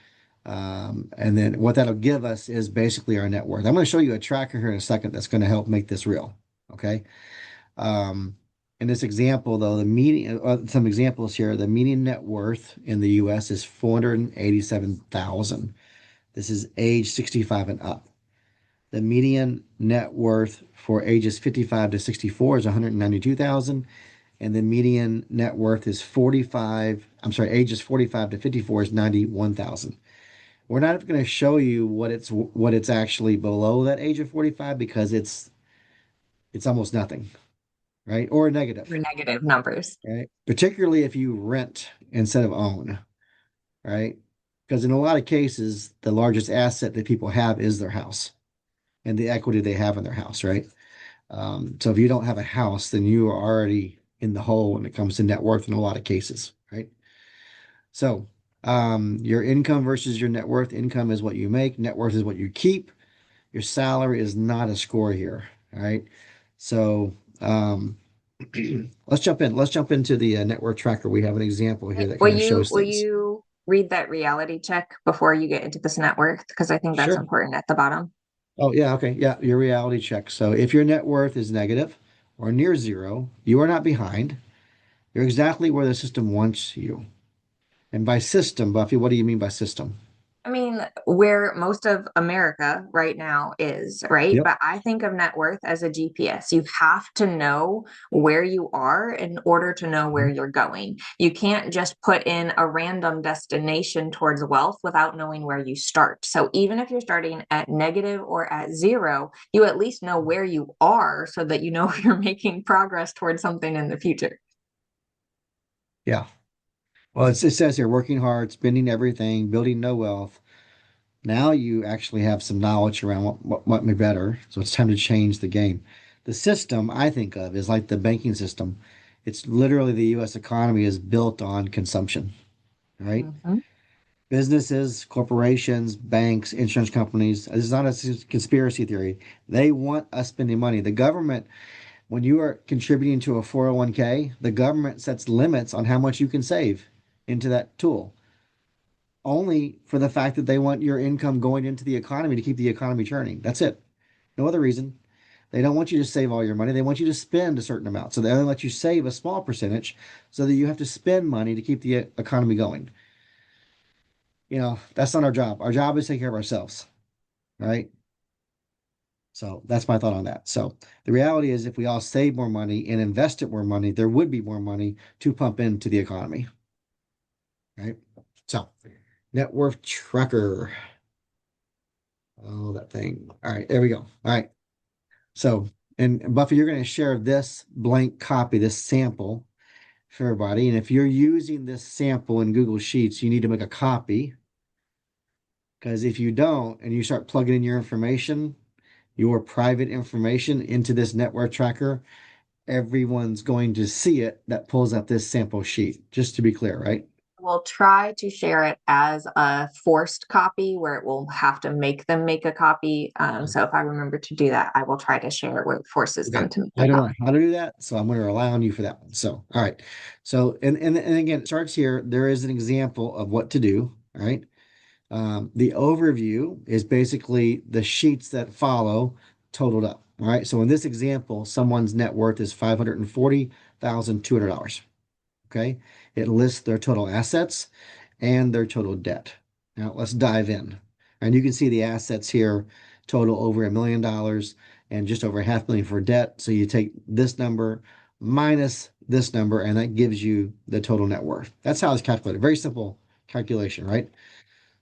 And then what that'll give us is basically our net worth. I'm going to show you a tracker here in a second that's going to help make this real. Okay. Um, in this example, though, some examples here, the median net worth in the US is 487,000. This is age 65 and up. The median net worth for ages 55 to 64 is 192,000, and the median net worth is ages 45 to 54 is 91,000. We're not going to show you what it's actually below that age of 45 because it's almost nothing, right? Or a For negative, negative numbers. right? Particularly if you rent instead of own, right? Because in a lot of cases, the largest asset that people have is their house and the equity they have in their house, right? So if you don't have a house, then you are already in the hole when it comes to net worth in a lot of cases, right? So your income versus your net worth. Income is what you make. Net worth is what you keep. Your salary is not a score here. All right. So let's jump in. Let's jump into the network tracker. We have an example here that Will kind of you shows will things. you read that reality check before you get into this net worth? Because I think that's Sure. important at the bottom. Oh, yeah. Okay. Yeah. Your reality check. So if your net worth is negative or near zero, you are not behind. You're exactly where the system wants you. And by system, Buffy, what do you mean by system? I mean, where most of America right now is, right? Yep. But I think of net worth as a GPS. You have to know where you are in order to know where Mhm. you're going. You can't just put in a random destination towards wealth without knowing where you start. So even if you're starting at negative or at zero, you at least know where you are so that you know you're making progress towards something in the future. Yeah. Well, it says here working hard, spending everything, building no wealth. Now you actually have some knowledge around what may be better. So it's time to change the game. The system I think of is like the banking system. It's literally the US economy is built on consumption, right? Mhm. Businesses, corporations, banks, insurance companies. This is not a conspiracy theory. They want us spending money. The government, when you are contributing to a 401k, the government sets limits on how much you can save into that tool, only for the fact that they want your income going into the economy to keep the economy churning. That's it. No other reason. They don't want you to save all your money. They want you to spend a certain amount. So they only let you save a small percentage so that you have to spend money to keep the economy going. That's not our job. Our job is to take care of ourselves, right? So that's my thought on that. So the reality is, if we all save more money and invested more money, there would be more money to pump into the economy, right? So net worth tracker. Oh, that thing. All right, there we go. All right. So, and Buffy, you're going to share this blank copy, this sample for everybody. And if you're using this sample in Google Sheets, you need to make a copy, because if you don't and you start plugging in your private information into this network tracker, everyone's going to see it that pulls up this sample sheet, just to be clear, right? We'll try to share it as a forced copy where it will have to make them make a copy. So if I remember to do that, I will try to share it where it forces Okay. them to make I a don't know copy. how to do that, so I'm going to rely on you for that one. So, all right. So, and again, it starts here. There is an example of what to do. All right. The overview is basically the sheets that follow totaled up. All right. So in this example, someone's net worth is $540,200. Okay. It lists their total assets and their total debt. Now let's dive in. And you can see the assets here total over $1 million and just over 500,000 for debt. So you take this number minus this number, and that gives you the total net worth. That's how it's calculated. Very simple calculation, right?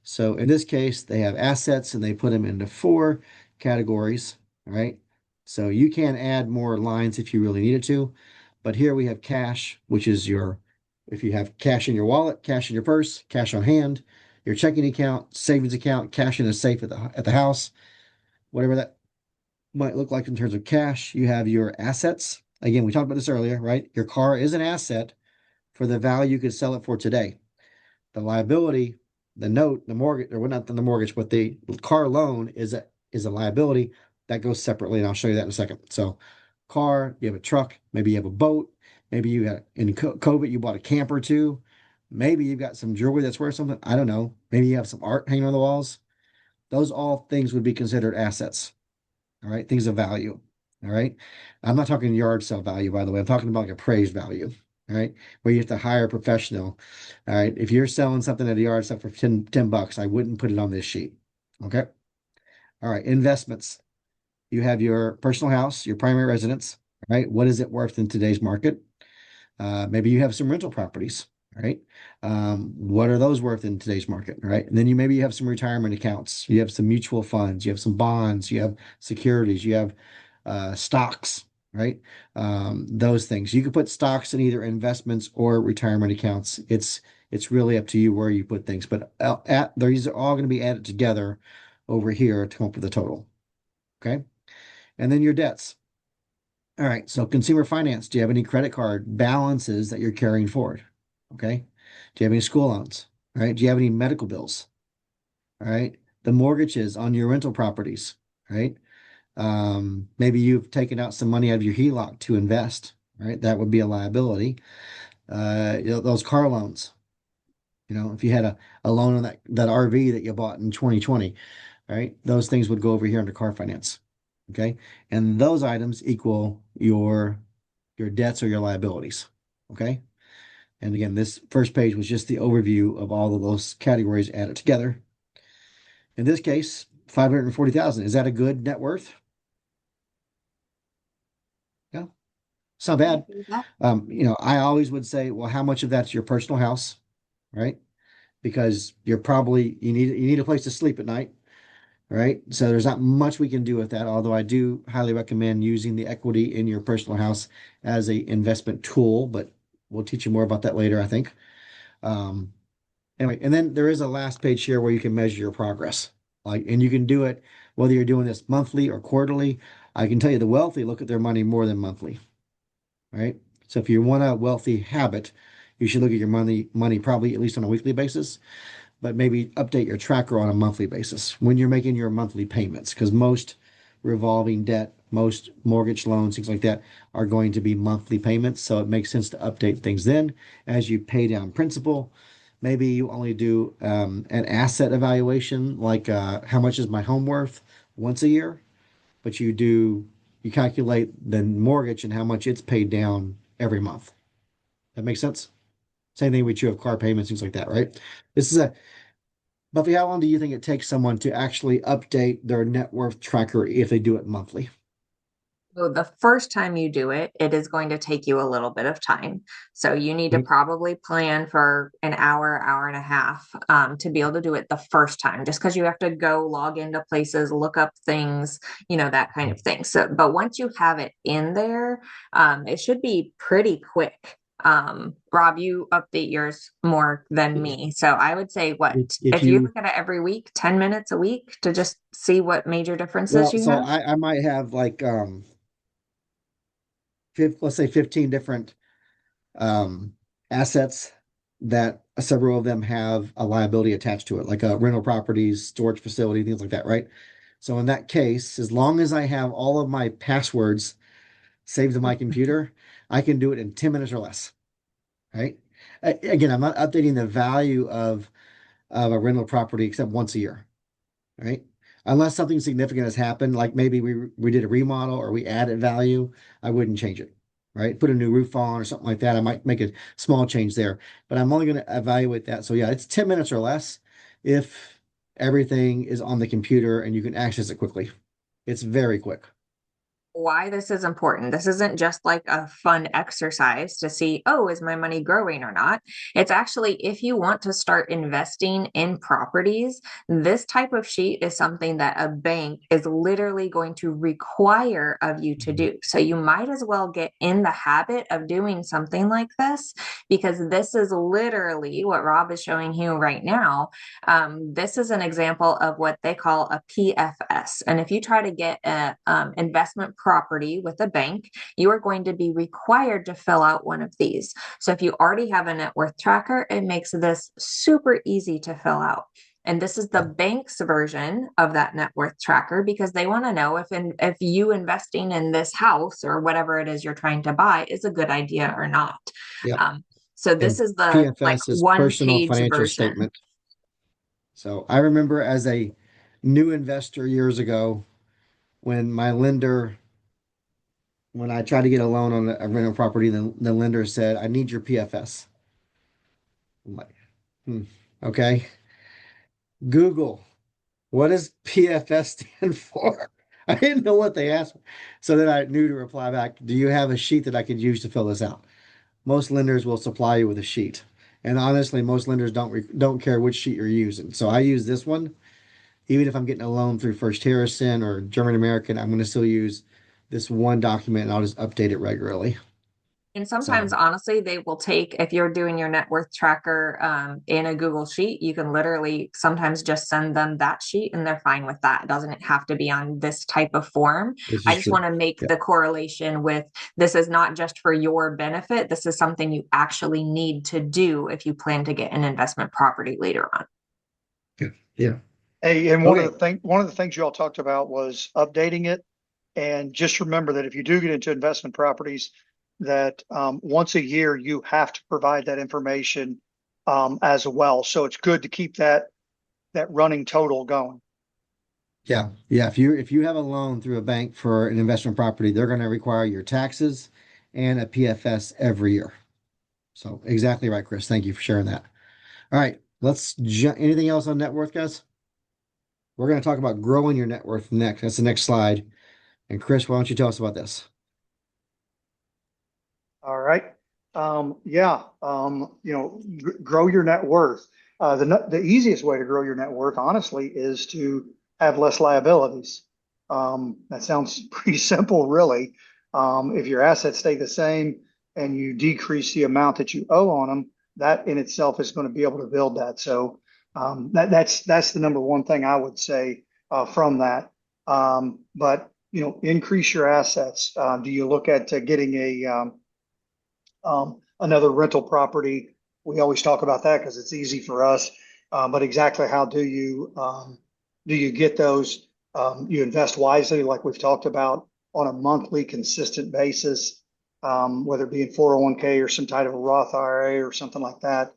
So in this case, they have assets and they put them into four categories, right? So you can add more lines if you really needed to. But here we have cash, which is if you have cash in your wallet, cash in your purse, cash on hand, your checking account, savings account, cash in a safe at the house, whatever that might look like in terms of cash. You have your assets. Again, we talked about this earlier, right? Your car is an asset for the value you could sell it for today. The liability, the note, the mortgage, or well, not the mortgage, but the car loan is a liability that goes separately, and I'll show you that in a second. So, car, you have a truck, maybe you have a boat, maybe you got in COVID you bought a camper too, maybe you've got some jewelry that's worth something. I don't know. Maybe you have some art hanging on the walls. Those all things would be considered assets. All right, things of value. All right. I'm not talking yard sale value, by the way. I'm talking about like appraised value. All right. Where you have to hire a professional. All right. If you're selling something at a yard sale for 10 bucks, I wouldn't put it on this sheet. Okay. All right. Investments. You have your personal house, your primary residence. All right. What is it worth in today's market? Maybe you have some rental properties. Right. What are those worth in today's market? Right. And then maybe you have some retirement accounts. You have some mutual funds. You have some bonds. You have securities. You have stocks. Right. Those things. You could put stocks in either investments or retirement accounts. It's really up to you where you put things. But these are all going to be added together over here to come up with a total. Okay. And then your debts. All right. So consumer finance, do you have any credit card balances that you're carrying forward? Okay. Do you have any school loans? All right. Do you have any medical bills? All right. The mortgages on your rental properties, right? Maybe you've taken out some money out of your HELOC to invest, right? That would be a liability. Those car loans, if you had a loan on that RV that you bought in 2020, right? Those things would go over here under car finance. Okay. And those items equal your your debts or your liabilities. Okay. And again, this first page was just the overview of all of those categories added together. In this case, 540,000. Is that a good net worth? Yeah, it's not bad. I always would say, well, how much of that's your personal house, right? Because you need a place to sleep at night, right? So there's not much we can do with that, although I do highly recommend using the equity in your personal house as a investment tool, but we'll teach you more about that later, I think. Um, anyway, and then there is a last page here where you can measure your progress. And you can do it whether you're doing this monthly or quarterly. I can tell you the wealthy look at their money more than monthly, right? So if you want a wealthy habit, you should look at your money probably at least on a weekly basis, but maybe update your tracker on a monthly basis when you're making your monthly payments, because most revolving debt, most mortgage loans, things like that are going to be monthly payments. So it makes sense to update things then as you pay down principal. Maybe you only do an asset evaluation, like how much is my home worth once a year, but you calculate the mortgage and how much it's paid down every month. That makes sense? Same thing with you have car payments, things like that, right? This is a Buffy, how long do you think it takes someone to actually update their net worth tracker if they do it monthly? So the first time you do it, it is going to take you a little bit of time. So you need to Okay. probably plan for an hour, hour and a half to be able to do it the first time, just because you have to go log into places, look up things, that kind of thing. So, but once you have it in there, it should be pretty quick. Rob, you update yours more than me. So I would say what, If if you you, look at it every week, 10 minutes a week to just see what major differences well, you so have. I might have like let's say 15 different um assets that several of them have a liability attached to it, like rental properties, storage facility, things like that, right? So in that case, as long as I have all of my passwords saved to my computer, I can do it in 10 minutes or less, right? Again, I'm not updating the value of a rental property except once a year, right? Unless something significant has happened, like maybe we did a remodel or we added value, I wouldn't change it, right? Put a new roof on or something like that. I might make a small change there, but I'm only going to evaluate that. So yeah, it's 10 minutes or less if everything is on the computer and you can access it quickly. It's very quick. Why this is important. This isn't just like a fun exercise to see, oh, is my money growing or not? It's actually, if you want to start investing in properties, this type of sheet is something that a bank is literally going to require of you to do. So you might as well get in the habit of doing something like this, because this is literally what Rob is showing you right now. This is an example of what they call a PFS. And if you try to get an investment property with a bank, you are going to be required to fill out one of these. So if you already have a net worth tracker, it makes this super easy to fill out. And this is the Yeah. bank's version of that net worth tracker, because they want to know if you investing in this house or whatever it is you're trying to buy is a good idea or not. Yep. Um, so this And is the like PFS is one personal page financial version. statement. So I remember as a new investor years ago when my lender, when I tried to get a loan on a rental property, the lender said, I need your PFS. I'm like, hmm, okay. Google, what does PFS stand for? I didn't know what they asked. So then I knew to reply back, do you have a sheet that I could use to fill this out? Most lenders will supply you with a sheet. And honestly, most lenders don't care which sheet you're using. So I use this one. Even if I'm getting a loan through First Harrison or German American, I'm going to still use this one document and I'll just update it regularly. And So sometimes, honestly, they will take, if you're doing your net worth tracker in a Google sheet, you can literally sometimes just send them that sheet and they're fine with that. It doesn't have to be on this type of form. this I is just true. want to make Yeah. the correlation with this is not just for your benefit. This is something you actually need to do if you plan to get an investment property later on. Yeah. Yeah. Hey, and Okay. one of the things you all talked about was updating it. And just remember that if you do get into investment properties, that once a year you have to provide that information as well. So it's good to keep that running total going. Yeah. Yeah. If you have a loan through a bank for an investment property, they're going to require your taxes and a PFS every year. So exactly right, Chris. Thank you for sharing that. All right, anything else on net worth, guys? We're going to talk about growing your net worth next. That's the next slide. And Chris, why don't you tell us about this? All right. Yeah. Grow your net worth. The easiest way to grow your net worth, honestly, is to have less liabilities. That sounds pretty simple, really. If your assets stay the same and you decrease the amount that you owe on them, that in itself is going to be able to build that. So that's the number one thing I would say from that. But increase your assets. Do you look at getting another rental property? We always talk about that because it's easy for us. But exactly how do you get those? You invest wisely, like we've talked about, on a monthly consistent basis, whether it be in 401k or some type of a Roth IRA or something like that.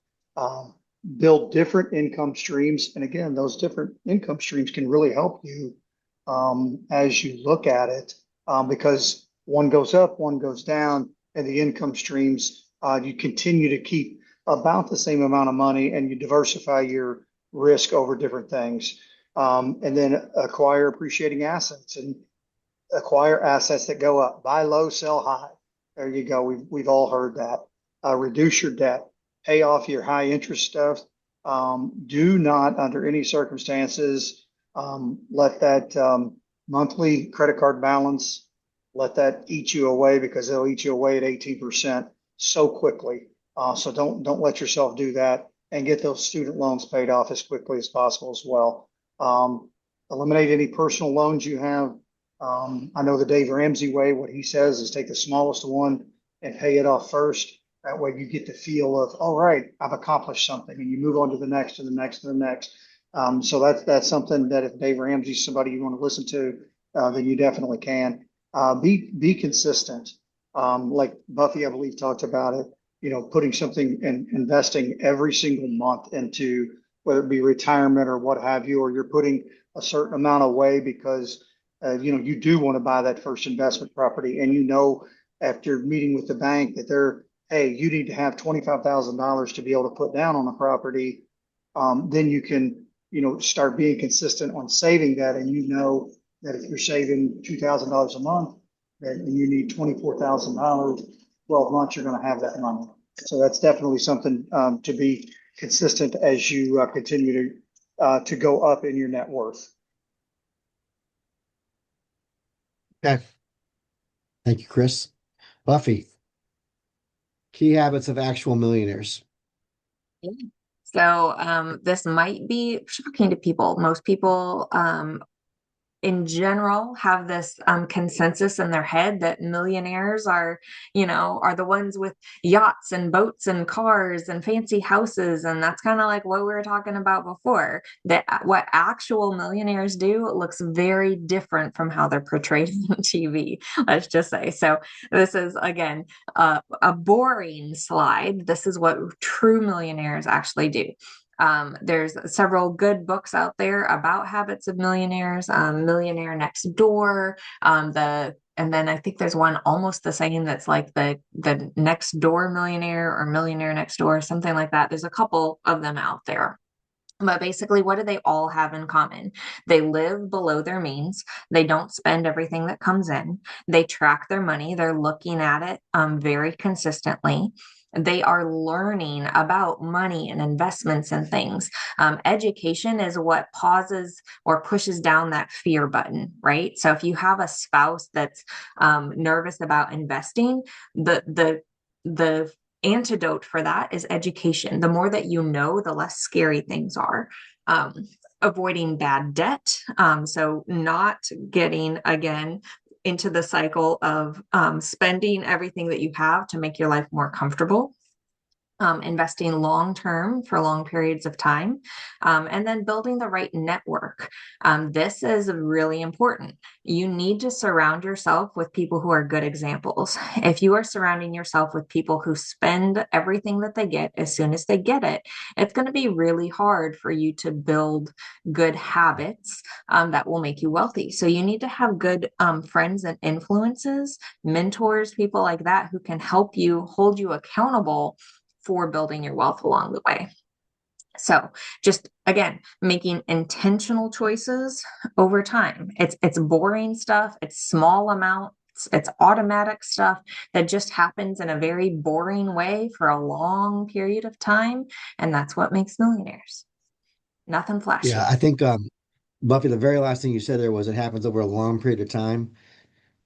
Build different income streams. And again, those different income streams can really help you as you look at it, because one goes up, one goes down, and the income streams, you continue to keep about the same amount of money and you diversify your risk over different things. And then acquire appreciating assets and acquire assets that go up. Buy low, sell high. There you go. We've all heard that. Reduce your debt. Pay off your high interest stuff. Do not, under any circumstances, let that monthly credit card balance, let that eat you away, because it'll eat you away at 18% so quickly. So don't let yourself do that, and get those student loans paid off as quickly as possible as well. Eliminate any personal loans you have. I know the Dave Ramsey way, what he says is take the smallest one and pay it off first. That way you get the feel of, all right, I've accomplished something, and you move on to the next, to the next, to the next. So that's something that if Dave Ramsey's somebody you want to listen to, then you definitely can. Be consistent. Like Buffy, I believe, talked about it, putting something and investing every single month into, whether it be retirement or what have you, or you're putting a certain amount away because, you do want to buy that first investment property. And after meeting with the bank that hey, you need to have $25,000 to be able to put down on the property. Then you can, start being consistent on saving that. And that if you're saving $2,000 a month, and you need $24,000, 12 months, you're going to have that money. So that's definitely something to be consistent as you continue to go up in your net worth. Okay. Thank you, Chris. Buffy, key habits of actual millionaires. So this might be shocking to people. Most people in general have this consensus in their head that millionaires are the ones with yachts and boats and cars and fancy houses. And that's kind of like what we were talking about before, that what actual millionaires do looks very different from how they're portrayed on TV, let's just say. So this is, again, a boring slide. This is what true millionaires actually do. There's several good books out there about habits of millionaires, Millionaire Next Door, and then I think there's one almost the same that's like the Next Door Millionaire or Millionaire Next Door, something like that. There's a couple of them out there. But basically, what do they all have in common? They live below their means. They don't spend everything that comes in. They track their money. They're looking at it very consistently. They are learning about money and investments and things. Education is what pauses or pushes down that fear button, right? So if you have a spouse that's nervous about investing, the antidote for that is education. The more that you know, the less scary things are. Avoiding bad debt. So not getting, again, into the cycle of spending everything that you have to make your life more comfortable. investing long term for long periods of time, and then building the right network. This is really important. You need to surround yourself with people who are good examples. If you are surrounding yourself with people who spend everything that they get as soon as they get it, it's going to be really hard for you to build good habits that will make you wealthy. So you need to have good friends and influences, mentors, people like that who can help you, hold you accountable for building your wealth along the way. So just again, making intentional choices over time. It's boring stuff, it's small amounts, it's automatic stuff that just happens in a very boring way for a long period of time. And that's what makes millionaires. Nothing Yeah, flashy. I think Buffy, the very last thing you said there was it happens over a long period of time.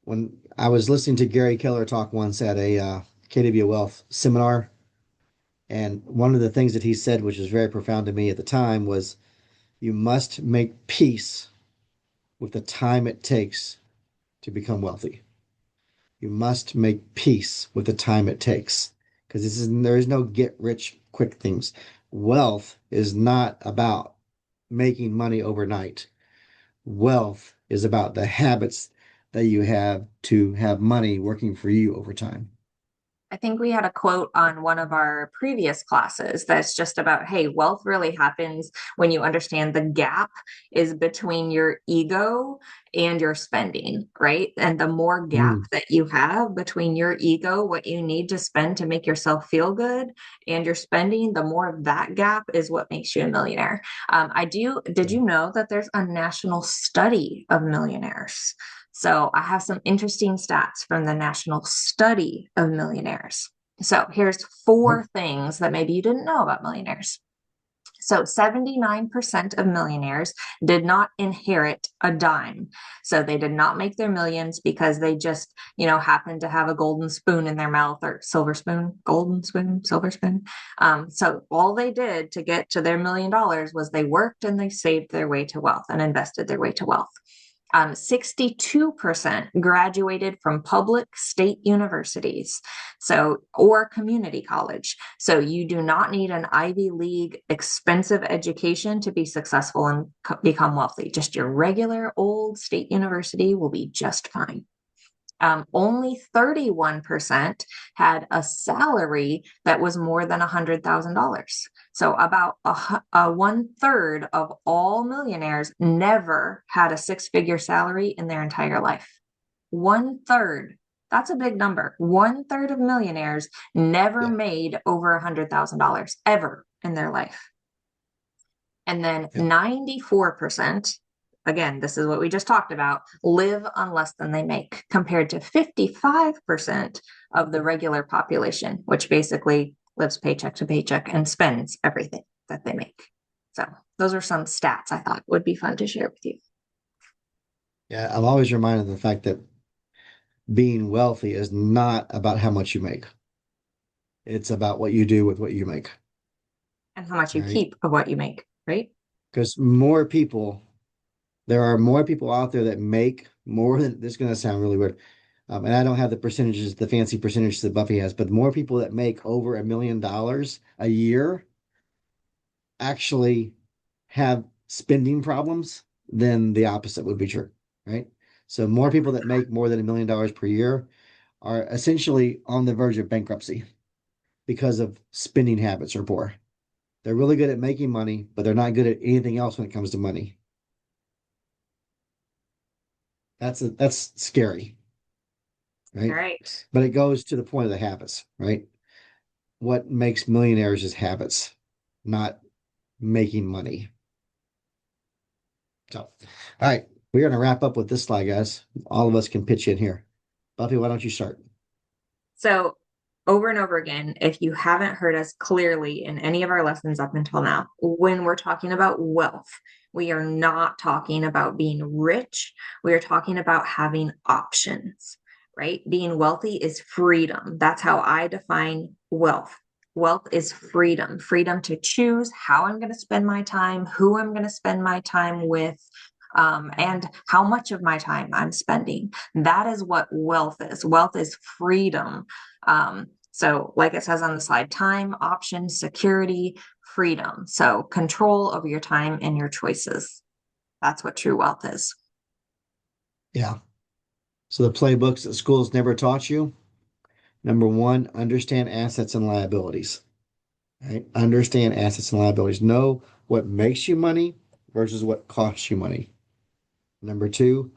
When I was listening to Gary Keller talk once at a KW Wealth seminar, and one of the things that he said, which was very profound to me at the time, was you must make peace with the time it takes to become wealthy. You must make peace with the time it takes because there is no get rich quick things. Wealth is not about making money overnight. Wealth is about the habits that you have to have money working for you over time. I think we had a quote on one of our previous classes that's just about, hey, wealth really happens when you understand the gap is between your ego and your spending, right? And the more gap Mm, that you have between your ego, what you need to spend to make yourself feel good, and your spending, the more of that gap is what makes you a millionaire. Did yeah. you know that there's a national study of millionaires? So I have some interesting stats from the National Study of Millionaires. So here's Mhm. four things that maybe you didn't know about millionaires. So 79% of millionaires did not inherit a dime. So they did not make their millions because they just, happened to have a golden spoon in their mouth, or silver spoon, golden spoon, silver spoon. So all they did to get to their $1 million was they worked and they saved their way to wealth and invested their way to wealth. 62% graduated from public state universities, or community college. So you do not need an Ivy League expensive education to be successful and become wealthy. Just your regular old state university will be just fine. Only 31% had a salary that was more than $100,000. So about a 1/3 of all millionaires never had a six-figure salary in their entire life. 1/3. That's a big number. 1/3 of millionaires never Yeah. made over $100,000 ever in their life. And then Yeah. 94%, again, this is what we just talked about, live on less than they make, compared to 55% of the regular population, which basically lives paycheck to paycheck and spends everything that they make. So those are some stats I thought would be fun to share with you. Yeah. I'm always reminded of the fact that being wealthy is not about how much you make. It's about what you do with what you make. And how much you Right. keep of what you make, right? Because there are more people out there that make more than this is going to sound really weird. And I don't have the percentages, the fancy percentages that Buffy has, but more people that make over $1 million a year actually have spending problems than the opposite would be true, right? So more people that make more than $1 million per year are essentially on the verge of bankruptcy because of spending habits are poor. They're really good at making money, but they're not good at anything else when it comes to money. That's scary, All right? right. But it goes to the point of the habits, right? What makes millionaires is habits, not making money. So, all right, we're going to wrap up with this slide, guys. All of us can pitch in here. Buffy, why don't you start? So, over and over again, if you haven't heard us clearly in any of our lessons up until now, when we're talking about wealth, we are not talking about being rich. We are talking about having options, right? Being wealthy is freedom. That's how I define wealth. Wealth is freedom, freedom to choose how I'm going to spend my time, who I'm going to spend my time with, and how much of my time I'm spending. That is what wealth is. Wealth is freedom. So, like it says on the slide, time, options, security, freedom. So, control over your time and your choices. That's what true wealth is. Yeah. So the playbooks that schools never taught you. Number one, understand assets and liabilities. Right? Understand assets and liabilities. Know what makes you money versus what costs you money. Number two,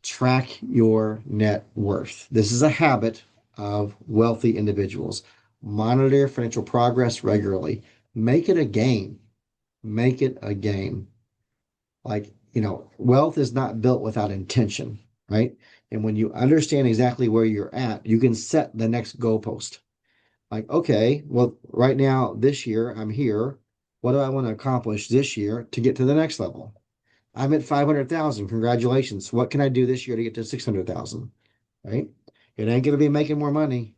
track your net worth. This is a habit of wealthy individuals. Monitor your financial progress regularly. Make it a game. Make it a game. Wealth is not built without intention, right? And when you understand exactly where you're at, you can set the next goalpost. Like, okay, well, right now, this year, I'm here. What do I want to accomplish this year to get to the next level? I'm at 500,000. Congratulations. What can I do this year to get to 600,000? Right? It ain't going to be making more money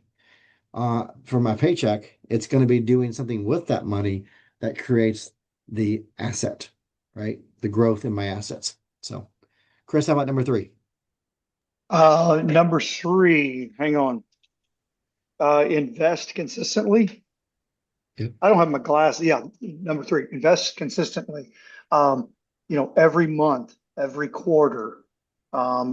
for my paycheck. It's going to be doing something with that money that creates the asset, right? The growth in my assets. So, Chris, how about number three? Number three, hang on. Invest consistently. Yep. I don't have my glass. Yeah, number three, invest consistently. Um, every month, every quarter,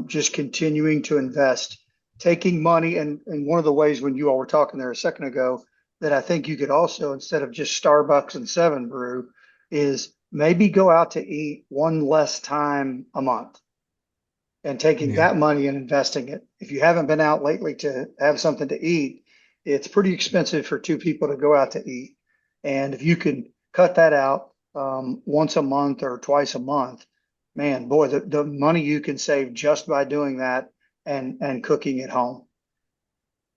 just continuing to invest, taking money. And one of the ways when you all were talking there a second ago that I think you could also, instead of just Starbucks and Seven Brew, is maybe go out to eat one less time a month and taking Yeah. that money and investing it. If you haven't been out lately to have something to eat, it's pretty expensive for two people to go out to eat. And if you can cut that out once a month or twice a month, man, boy, the money you can save just by doing that and cooking at home.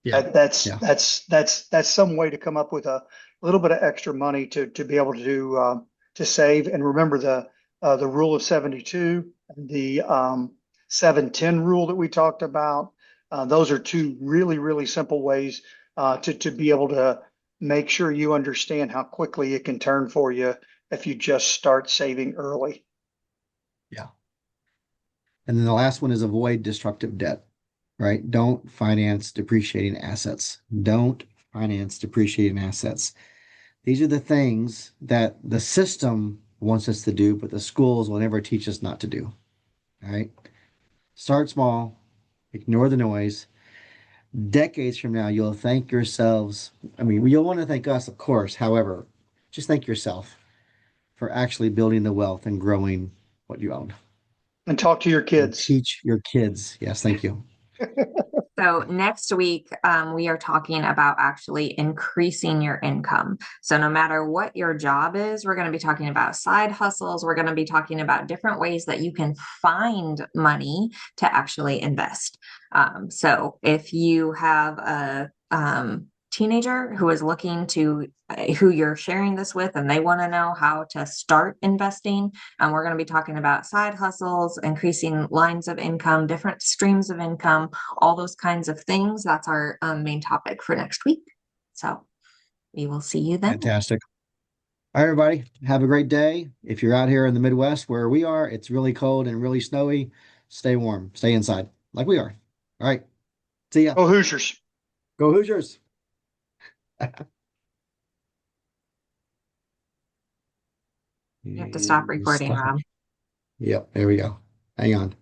Yeah. That, that's Yeah. that's that's some way to come up with a little bit of extra money to be able to save. And remember the rule of 72, the 7-10 rule that we talked about. Those are two really simple ways to be able to make sure you understand how quickly it can turn for you if you just start saving early. Yeah. And then the last one is avoid destructive debt, right? Don't finance depreciating assets. Don't finance depreciating assets. These are the things that the system wants us to do, but the schools will never teach us not to do. All right. Start small, ignore the noise. Decades from now, you'll thank yourselves. I mean, you'll want to thank us, of course. However, just thank yourself for actually building the wealth and growing what you own. And talk to your And kids. teach your kids. Yes, thank you. So next week, we are talking about actually increasing your income. So no matter what your job is, we're going to be talking about side hustles. We're going to be talking about different ways that you can find money to actually invest. So if you have a teenager who is looking to who you're sharing this with and they want to know how to start investing, we're going to be talking about side hustles, increasing lines of income, different streams of income, all those kinds of things. That's our main topic for next week. So we will see you then. Fantastic. All right, everybody, have a great day. If you're out here in the Midwest where we are, it's really cold and really snowy. Stay warm, stay inside like we are. All right. See ya. Oh, Hoosiers. Go Hoosiers. You have to stop recording, Stop. Rob. Yep, there we go. Hang on.